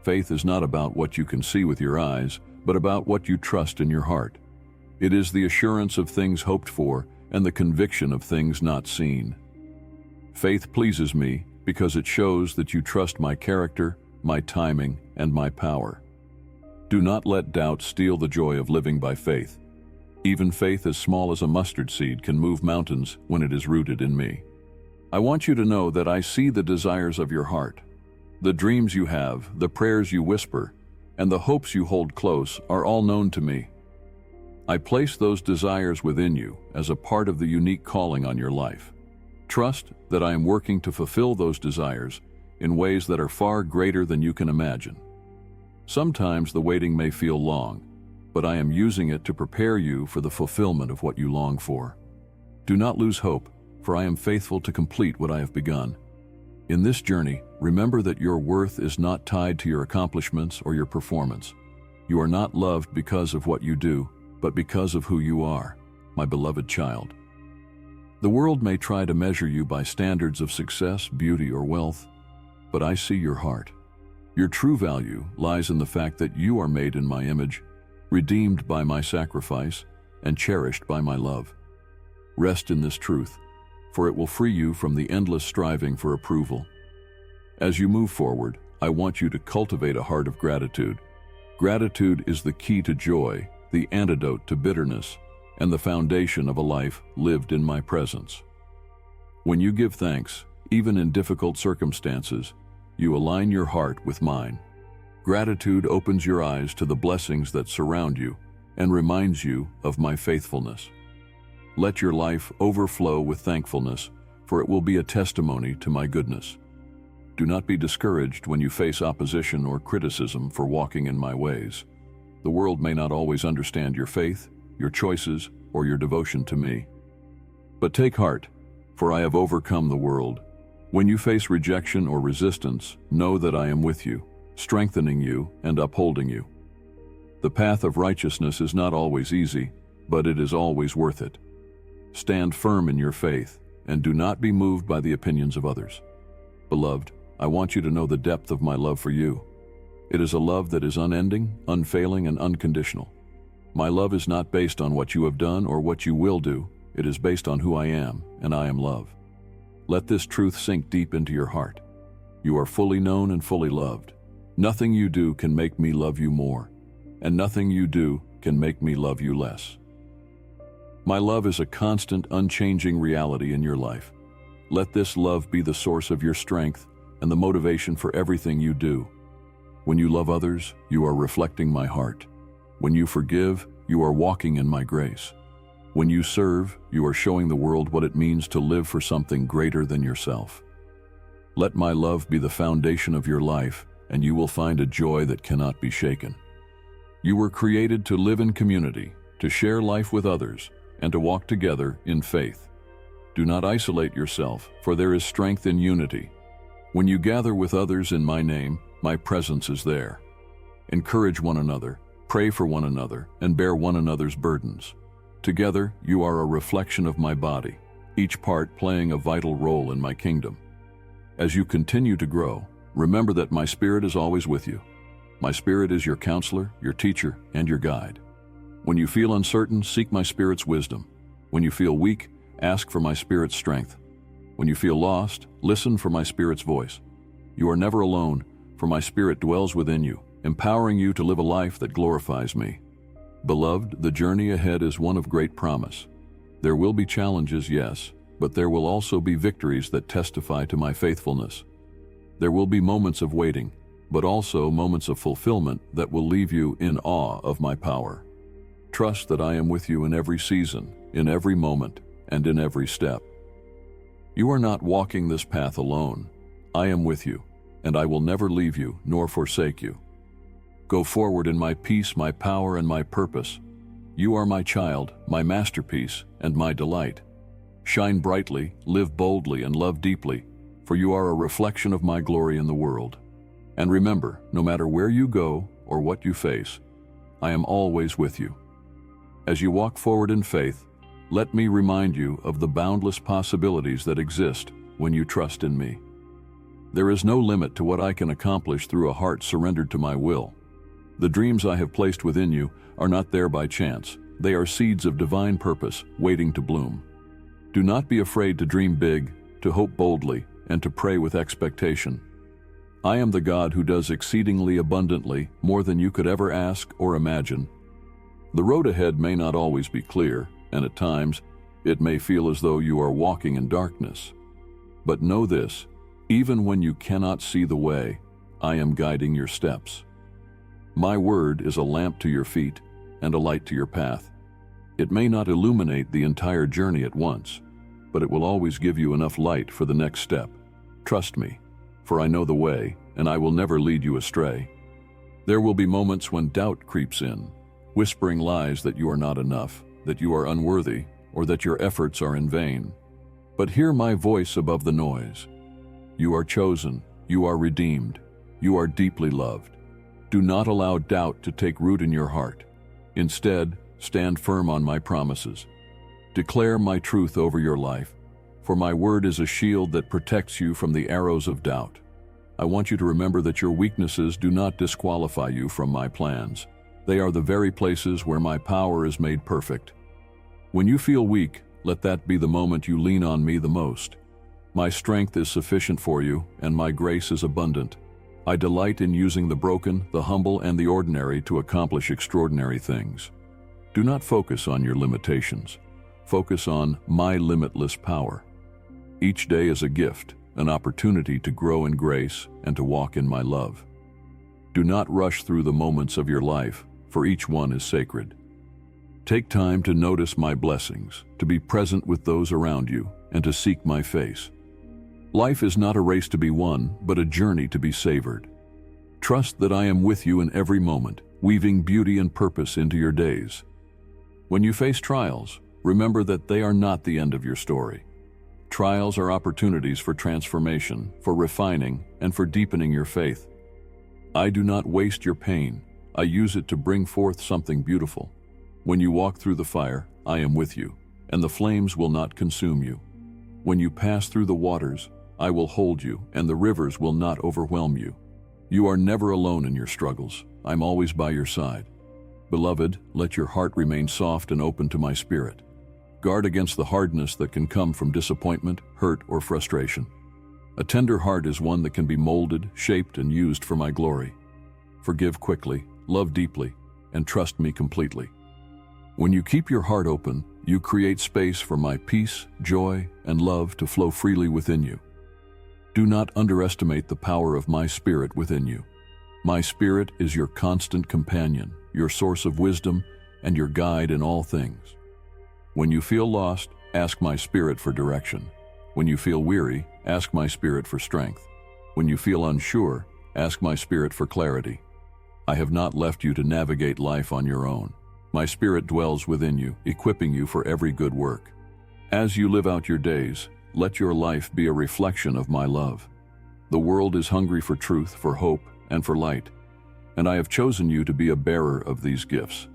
Faith is not about what you can see with your eyes, but about what you trust in your heart. It is the assurance of things hoped for and the conviction of things not seen. Faith pleases me because it shows that you trust my character, my timing, and my power. Do not let doubt steal the joy of living by faith. Even faith as small as a mustard seed can move mountains when it is rooted in me. I want you to know that I see the desires of your heart. The dreams you have, the prayers you whisper, and the hopes you hold close are all known to me. I place those desires within you as a part of the unique calling on your life. Trust that I am working to fulfill those desires in ways that are far greater than you can imagine. Sometimes the waiting may feel long, but I am using it to prepare you for the fulfillment of what you long for. Do not lose hope, for I am faithful to complete what I have begun. In this journey, remember that your worth is not tied to your accomplishments or your performance. You are not loved because of what you do, but because of who you are, my beloved child. The world may try to measure you by standards of success, beauty, or wealth, but I see your heart. Your true value lies in the fact that you are made in my image, redeemed by my sacrifice, and cherished by my love. Rest in this truth, for it will free you from the endless striving for approval. As you move forward, I want you to cultivate a heart of gratitude. Gratitude is the key to joy, the antidote to bitterness, and the foundation of a life lived in my presence. When you give thanks, even in difficult circumstances, you align your heart with mine. Gratitude opens your eyes to the blessings that surround you and reminds you of my faithfulness. Let your life overflow with thankfulness, for it will be a testimony to my goodness. Do not be discouraged when you face opposition or criticism for walking in my ways. The world may not always understand your faith, your choices, or your devotion to me. But take heart, for I have overcome the world. When you face rejection or resistance, know that I am with you, strengthening you and upholding you. The path of righteousness is not always easy, but it is always worth it. Stand firm in your faith, and do not be moved by the opinions of others. Beloved, I want you to know the depth of my love for you. It is a love that is unending, unfailing, and unconditional. My love is not based on what you have done or what you will do. It is based on who I am, and I am love. Let this truth sink deep into your heart. You are fully known and fully loved. Nothing you do can make me love you more, and nothing you do can make me love you less. My love is a constant, unchanging reality in your life. Let this love be the source of your strength and the motivation for everything you do. When you love others, you are reflecting my heart. When you forgive, you are walking in my grace. When you serve, you are showing the world what it means to live for something greater than yourself. Let my love be the foundation of your life, and you will find a joy that cannot be shaken. You were created to live in community, to share life with others, and to walk together in faith. Do not isolate yourself, for there is strength in unity. When you gather with others in my name, my presence is there. Encourage one another, pray for one another, and bear one another's burdens. Together, you are a reflection of my body, each part playing a vital role in my kingdom. As you continue to grow, remember that my Spirit is always with you. My Spirit is your counselor, your teacher, and your guide. When you feel uncertain, seek my Spirit's wisdom. When you feel weak, ask for my Spirit's strength. When you feel lost, listen for my Spirit's voice. You are never alone, for my Spirit dwells within you, empowering you to live a life that glorifies me. Beloved, the journey ahead is one of great promise. There will be challenges, yes, but there will also be victories that testify to my faithfulness. There will be moments of waiting, but also moments of fulfillment that will leave you in awe of my power. Trust that I am with you in every season, in every moment, and in every step. You are not walking this path alone. I am with you, and I will never leave you nor forsake you. Go forward in my peace, my power, and my purpose. You are my child, my masterpiece, and my delight. Shine brightly, live boldly, and love deeply, for you are a reflection of my glory in the world. And remember, no matter where you go or what you face, I am always with you. As you walk forward in faith, let me remind you of the boundless possibilities that exist when you trust in me. There is no limit to what I can accomplish through a heart surrendered to my will. The dreams I have placed within you are not there by chance. They are seeds of divine purpose waiting to bloom. Do not be afraid to dream big, to hope boldly, and to pray with expectation. I am the God who does exceedingly abundantly more than you could ever ask or imagine. The road ahead may not always be clear, and at times, it may feel as though you are walking in darkness. But know this, even when you cannot see the way, I am guiding your steps. My word is a lamp to your feet and a light to your path. It may not illuminate the entire journey at once, but it will always give you enough light for the next step. Trust me, for I know the way, and I will never lead you astray. There will be moments when doubt creeps in, whispering lies that you are not enough, that you are unworthy, or that your efforts are in vain. But hear my voice above the noise. You are chosen, you are redeemed, you are deeply loved. Do not allow doubt to take root in your heart. Instead, stand firm on my promises. Declare my truth over your life, for my word is a shield that protects you from the arrows of doubt. I want you to remember that your weaknesses do not disqualify you from my plans. They are the very places where my power is made perfect. When you feel weak, let that be the moment you lean on me the most. My strength is sufficient for you, and my grace is abundant. I delight in using the broken, the humble, and the ordinary to accomplish extraordinary things. Do not focus on your limitations. Focus on my limitless power. Each day is a gift, an opportunity to grow in grace and to walk in my love. Do not rush through the moments of your life, for each one is sacred. Take time to notice my blessings, to be present with those around you, and to seek my face. Life is not a race to be won, but a journey to be savored. Trust that I am with you in every moment, weaving beauty and purpose into your days. When you face trials, remember that they are not the end of your story. Trials are opportunities for transformation, for refining, and for deepening your faith. I do not waste your pain. I use it to bring forth something beautiful. When you walk through the fire, I am with you, and the flames will not consume you. When you pass through the waters, I will hold you, and the rivers will not overwhelm you. You are never alone in your struggles. I'm always by your side. Beloved, let your heart remain soft and open to my spirit. Guard against the hardness that can come from disappointment, hurt, or frustration. A tender heart is one that can be molded, shaped, and used for my glory. Forgive quickly, love deeply, and trust me completely. When you keep your heart open, you create space for my peace, joy, and love to flow freely within you. Do not underestimate the power of my Spirit within you. My Spirit is your constant companion, your source of wisdom, and your guide in all things. When you feel lost, ask my Spirit for direction. When you feel weary, ask my Spirit for strength. When you feel unsure, ask my Spirit for clarity. I have not left you to navigate life on your own. My Spirit dwells within you, equipping you for every good work. As you live out your days, let your life be a reflection of my love. The world is hungry for truth, for hope, and for light, and I have chosen you to be a bearer of these gifts.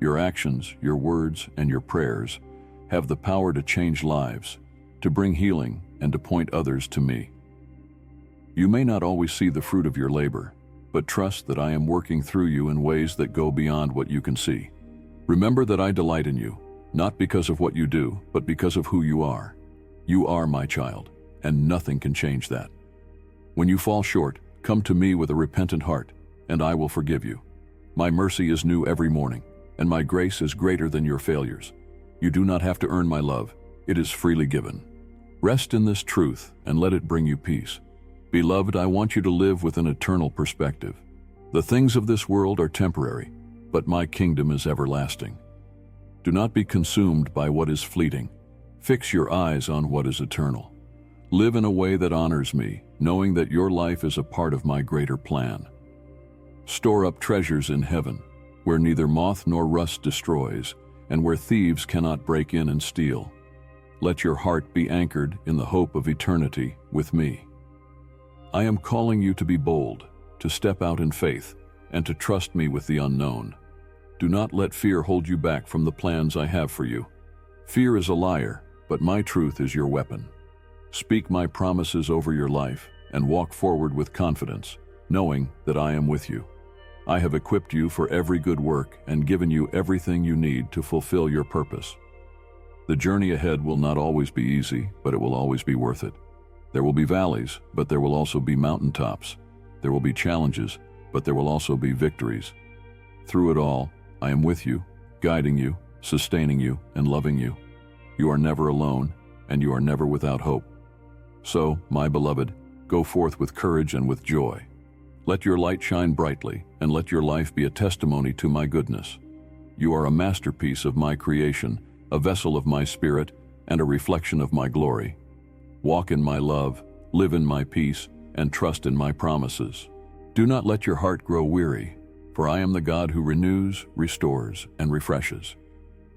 Your actions, your words, and your prayers have the power to change lives, to bring healing, and to point others to me. You may not always see the fruit of your labor, but trust that I am working through you in ways that go beyond what you can see. Remember that I delight in you, not because of what you do, but because of who you are. You are my child, and nothing can change that. When you fall short, come to me with a repentant heart, and I will forgive you. My mercy is new every morning, and my grace is greater than your failures. You do not have to earn my love. It is freely given. Rest in this truth and let it bring you peace. Beloved, I want you to live with an eternal perspective. The things of this world are temporary, but my kingdom is everlasting. Do not be consumed by what is fleeting. Fix your eyes on what is eternal. Live in a way that honors me, knowing that your life is a part of my greater plan. Store up treasures in heaven, where neither moth nor rust destroys, and where thieves cannot break in and steal. Let your heart be anchored in the hope of eternity with me. I am calling you to be bold, to step out in faith, and to trust me with the unknown. Do not let fear hold you back from the plans I have for you. Fear is a liar, but my truth is your weapon. Speak my promises over your life and walk forward with confidence, knowing that I am with you. I have equipped you for every good work and given you everything you need to fulfill your purpose. The journey ahead will not always be easy, but it will always be worth it. There will be valleys, but there will also be mountaintops. There will be challenges, but there will also be victories. Through it all, I am with you, guiding you, sustaining you, and loving you. You are never alone, and you are never without hope. So, my beloved, go forth with courage and with joy. Let your light shine brightly, and let your life be a testimony to my goodness. You are a masterpiece of my creation, a vessel of my spirit, and a reflection of my glory. Walk in my love, live in my peace, and trust in my promises. Do not let your heart grow weary, for I am the God who renews, restores, and refreshes.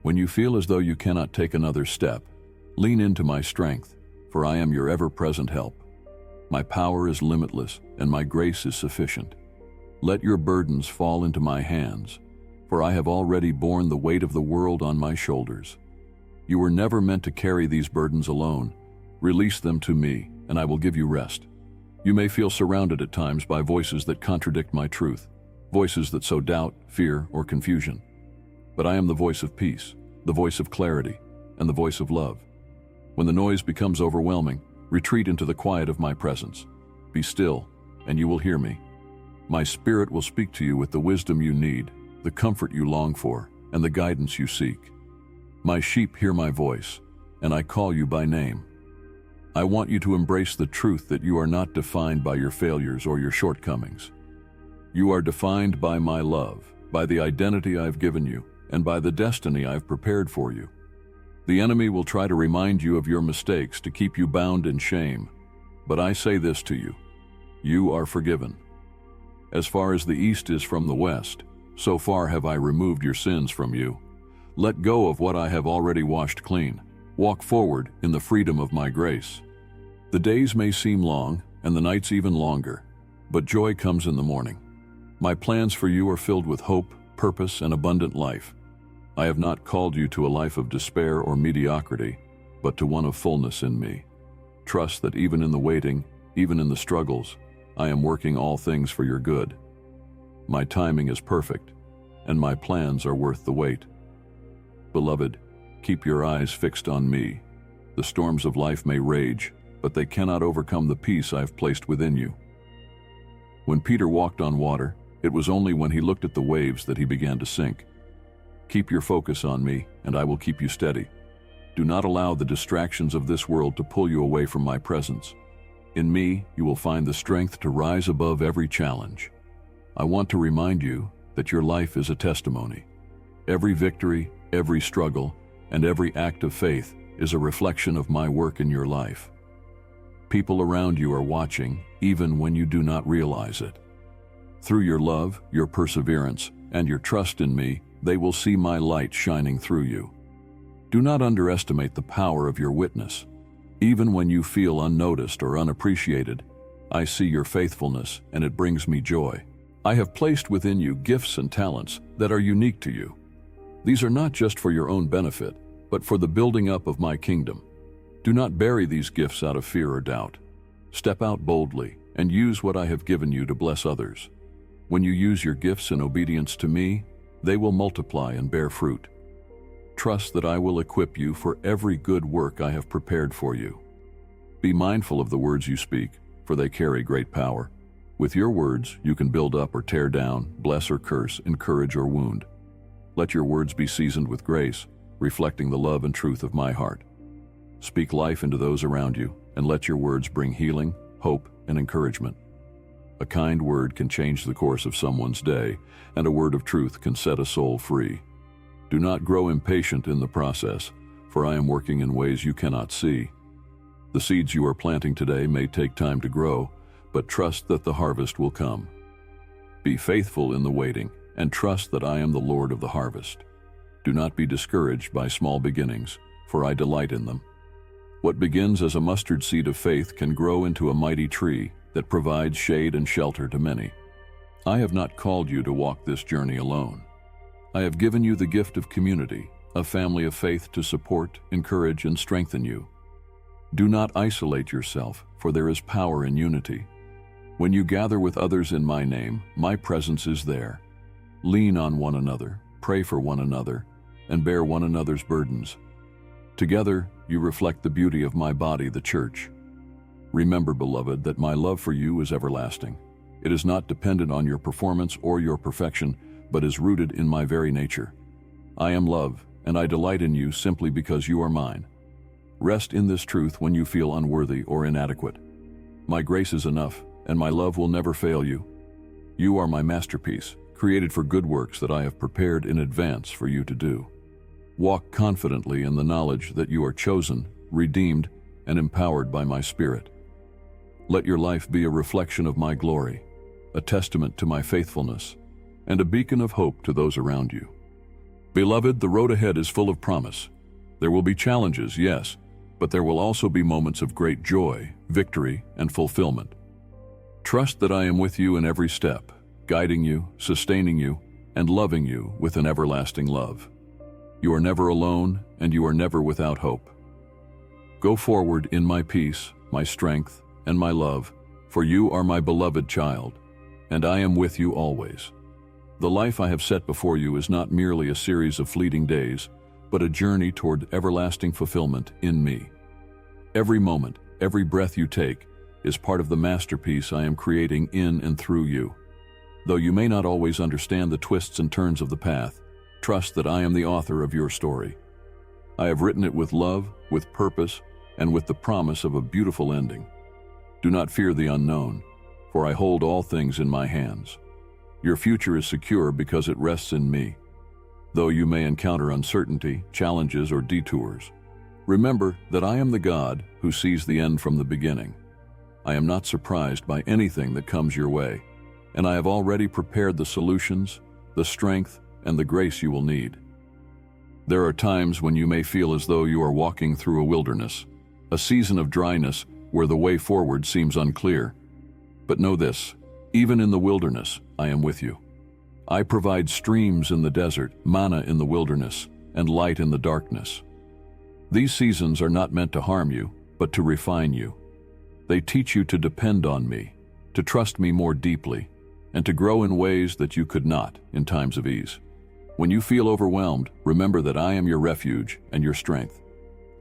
When you feel as though you cannot take another step, lean into my strength, for I am your ever-present help. My power is limitless, and my grace is sufficient. Let your burdens fall into my hands, for I have already borne the weight of the world on my shoulders. You were never meant to carry these burdens alone. Release them to me, and I will give you rest. You may feel surrounded at times by voices that contradict my truth, voices that sow doubt, fear, or confusion. But I am the voice of peace, the voice of clarity, and the voice of love. When the noise becomes overwhelming, retreat into the quiet of my presence. Be still, and you will hear me. My spirit will speak to you with the wisdom you need, the comfort you long for, and the guidance you seek. My sheep hear my voice, and I call you by name. I want you to embrace the truth that you are not defined by your failures or your shortcomings. You are defined by my love, by the identity I've given you, and by the destiny I've prepared for you. The enemy will try to remind you of your mistakes to keep you bound in shame. But I say this to you: you are forgiven. As far as the east is from the west, so far have I removed your sins from you. Let go of what I have already washed clean. Walk forward in the freedom of my grace. The days may seem long, and the nights even longer, but joy comes in the morning. My plans for you are filled with hope, purpose, and abundant life. I have not called you to a life of despair or mediocrity, but to one of fullness in me. Trust that even in the waiting, even in the struggles, I am working all things for your good. My timing is perfect, and my plans are worth the wait. Beloved, keep your eyes fixed on me. The storms of life may rage, but they cannot overcome the peace I've placed within you. When Peter walked on water, it was only when he looked at the waves that he began to sink. Keep your focus on me, and I will keep you steady. Do not allow the distractions of this world to pull you away from my presence. In me, you will find the strength to rise above every challenge. I want to remind you that your life is a testimony. Every victory, every struggle, and every act of faith is a reflection of my work in your life. People around you are watching, even when you do not realize it. Through your love, your perseverance, and your trust in me, they will see my light shining through you. Do not underestimate the power of your witness. Even when you feel unnoticed or unappreciated, I see your faithfulness, and it brings me joy. I have placed within you gifts and talents that are unique to you. These are not just for your own benefit, but for the building up of my kingdom. Do not bury these gifts out of fear or doubt. Step out boldly and use what I have given you to bless others. When you use your gifts in obedience to me, they will multiply and bear fruit. Trust that I will equip you for every good work I have prepared for you. Be mindful of the words you speak, for they carry great power. With your words, you can build up or tear down, bless or curse, encourage or wound. Let your words be seasoned with grace, reflecting the love and truth of my heart. Speak life into those around you, and let your words bring healing, hope, and encouragement. A kind word can change the course of someone's day, and a word of truth can set a soul free. Do not grow impatient in the process, for I am working in ways you cannot see. The seeds you are planting today may take time to grow, but trust that the harvest will come. Be faithful in the waiting, and trust that I am the Lord of the harvest. Do not be discouraged by small beginnings, for I delight in them. What begins as a mustard seed of faith can grow into a mighty tree that provides shade and shelter to many. I have not called you to walk this journey alone. I have given you the gift of community, a family of faith to support, encourage, and strengthen you. Do not isolate yourself, for there is power in unity. When you gather with others in my name, my presence is there. Lean on one another, pray for one another, and bear one another's burdens. Together, you reflect the beauty of my body, the church. Remember, beloved, that my love for you is everlasting. It is not dependent on your performance or your perfection, but is rooted in my very nature. I am love, and I delight in you simply because you are mine. Rest in this truth when you feel unworthy or inadequate. My grace is enough, and my love will never fail you. You are my masterpiece, created for good works that I have prepared in advance for you to do. Walk confidently in the knowledge that you are chosen, redeemed, and empowered by my Spirit. Let your life be a reflection of my glory, a testament to my faithfulness, and a beacon of hope to those around you. Beloved, the road ahead is full of promise. There will be challenges, yes, but there will also be moments of great joy, victory, and fulfillment. Trust that I am with you in every step, guiding you, sustaining you, and loving you with an everlasting love. You are never alone, and you are never without hope. Go forward in my peace, my strength, and my love, for you are my beloved child, and I am with you always. The life I have set before you is not merely a series of fleeting days, but a journey toward everlasting fulfillment in me. Every moment, every breath you take, is part of the masterpiece I am creating in and through you. Though you may not always understand the twists and turns of the path, trust that I am the author of your story. I have written it with love, with purpose, and with the promise of a beautiful ending. Do not fear the unknown, for I hold all things in my hands. Your future is secure because it rests in me. Though you may encounter uncertainty, challenges, or detours, remember that I am the God who sees the end from the beginning. I am not surprised by anything that comes your way, and I have already prepared the solutions, the strength, and the grace you will need. There are times when you may feel as though you are walking through a wilderness, a season of dryness where the way forward seems unclear. But know this, even in the wilderness, I am with you. I provide streams in the desert, manna in the wilderness, and light in the darkness. These seasons are not meant to harm you, but to refine you. They teach you to depend on me, to trust me more deeply, and to grow in ways that you could not in times of ease. When you feel overwhelmed, remember that I am your refuge and your strength.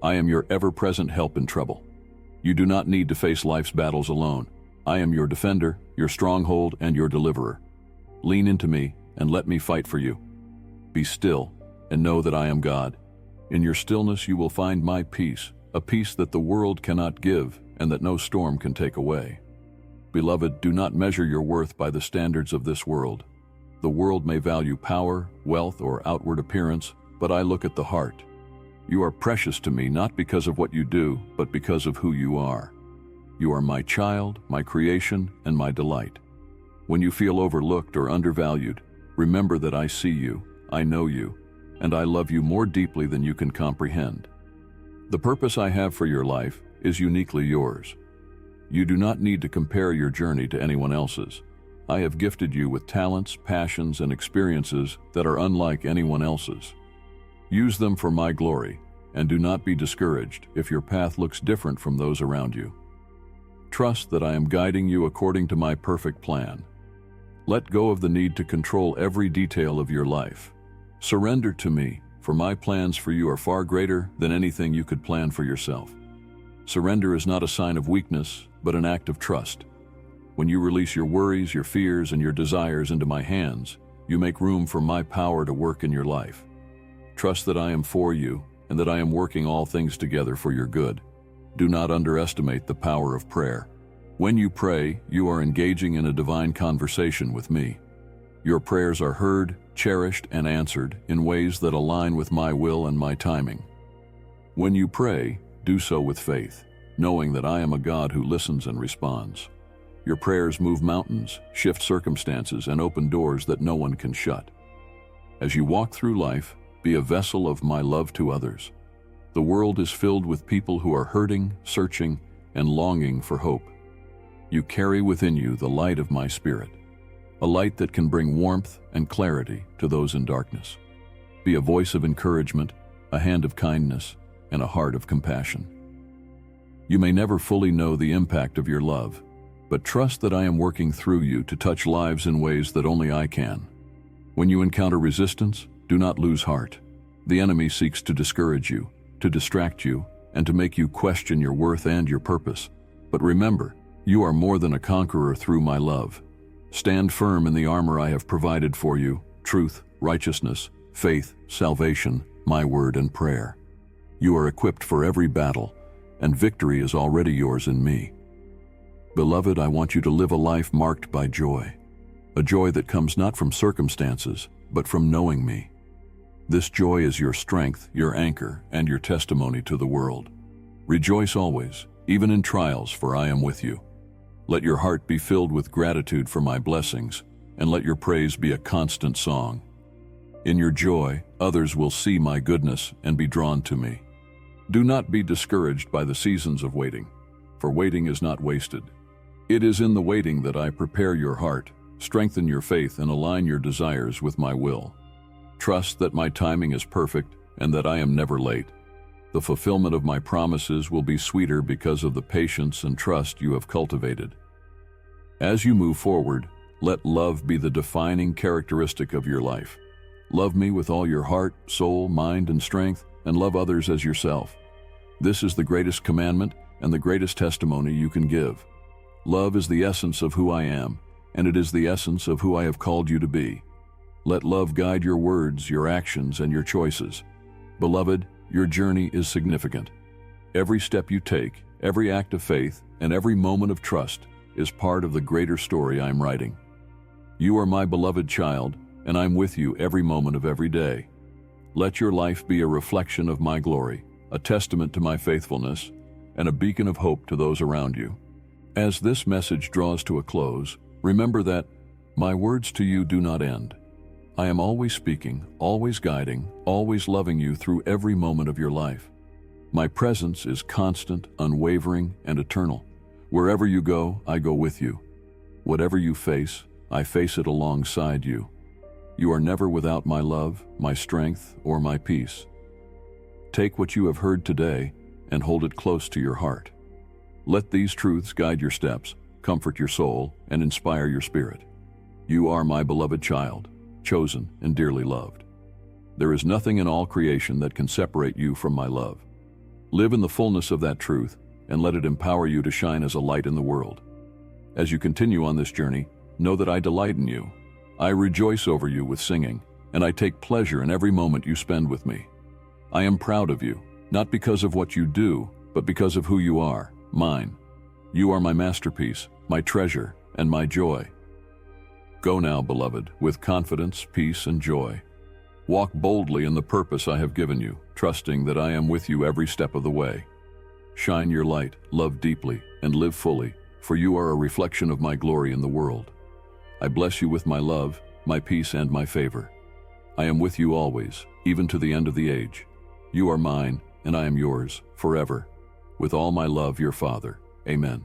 I am your ever-present help in trouble. You do not need to face life's battles alone. I am your defender, your stronghold, and your deliverer. Lean into me and let me fight for you. Be still and know that I am God. In your stillness you will find my peace, a peace that the world cannot give and that no storm can take away. Beloved, do not measure your worth by the standards of this world. The world may value power, wealth, or outward appearance, but I look at the heart. You are precious to me not because of what you do, but because of who you are. You are my child, my creation, and my delight. When you feel overlooked or undervalued, remember that I see you, I know you, and I love you more deeply than you can comprehend. The purpose I have for your life is uniquely yours. You do not need to compare your journey to anyone else's. I have gifted you with talents, passions, and experiences that are unlike anyone else's. Use them for my glory, and do not be discouraged if your path looks different from those around you. Trust that I am guiding you according to my perfect plan. Let go of the need to control every detail of your life. Surrender to me, for my plans for you are far greater than anything you could plan for yourself. Surrender is not a sign of weakness, but an act of trust. When you release your worries, your fears, and your desires into my hands, you make room for my power to work in your life. Trust that I am for you, and that I am working all things together for your good. Do not underestimate the power of prayer. When you pray, you are engaging in a divine conversation with me. Your prayers are heard, cherished, and answered in ways that align with my will and my timing. When you pray, do so with faith, knowing that I am a God who listens and responds. Your prayers move mountains, shift circumstances, and open doors that no one can shut. As you walk through life, be a vessel of my love to others. The world is filled with people who are hurting, searching, and longing for hope. You carry within you the light of my Spirit, a light that can bring warmth and clarity to those in darkness. Be a voice of encouragement, a hand of kindness, and a heart of compassion. You may never fully know the impact of your love, but trust that I am working through you to touch lives in ways that only I can. When you encounter resistance, do not lose heart. The enemy seeks to discourage you, to distract you, and to make you question your worth and your purpose. But remember, you are more than a conqueror through my love. Stand firm in the armor I have provided for you: truth, righteousness, faith, salvation, my word, and prayer. You are equipped for every battle, and victory is already yours in me. Beloved, I want you to live a life marked by joy, a joy that comes not from circumstances, but from knowing me. This joy is your strength, your anchor, and your testimony to the world. Rejoice always, even in trials, for I am with you. Let your heart be filled with gratitude for my blessings, and let your praise be a constant song. In your joy, others will see my goodness and be drawn to me. Do not be discouraged by the seasons of waiting, for waiting is not wasted. It is in the waiting that I prepare your heart, strengthen your faith, and align your desires with my will. Trust that my timing is perfect and that I am never late. The fulfillment of my promises will be sweeter because of the patience and trust you have cultivated. As you move forward, let love be the defining characteristic of your life. Love me with all your heart, soul, mind, and strength, and love others as yourself. This is the greatest commandment and the greatest testimony you can give. Love is the essence of who I am, and it is the essence of who I have called you to be. Let love guide your words, your actions, and your choices. Beloved, your journey is significant. Every step you take, every act of faith, and every moment of trust is part of the greater story I am writing. You are my beloved child, and I'm with you every moment of every day. Let your life be a reflection of my glory, a testament to my faithfulness, and a beacon of hope to those around you. As this message draws to a close, remember that my words to you do not end. I am always speaking, always guiding, always loving you through every moment of your life. My presence is constant, unwavering, and eternal. Wherever you go, I go with you. Whatever you face, I face it alongside you. You are never without my love, my strength, or my peace. Take what you have heard today and hold it close to your heart. Let these truths guide your steps, comfort your soul, and inspire your spirit. You are my beloved child, chosen and dearly loved. There is nothing in all creation that can separate you from my love. Live in the fullness of that truth and let it empower you to shine as a light in the world. As you continue on this journey, know that I delight in you. I rejoice over you with singing, and I take pleasure in every moment you spend with me. I am proud of you, not because of what you do, but because of who you are, mine. You are my masterpiece, my treasure, and my joy. Go now, beloved, with confidence, peace, and joy. Walk boldly in the purpose I have given you, trusting that I am with you every step of the way. Shine your light, love deeply, and live fully, for you are a reflection of my glory in the world. I bless you with my love, my peace, and my favor. I am with you always, even to the end of the age. You are mine, and I am yours, forever. With all my love, your Father. Amen.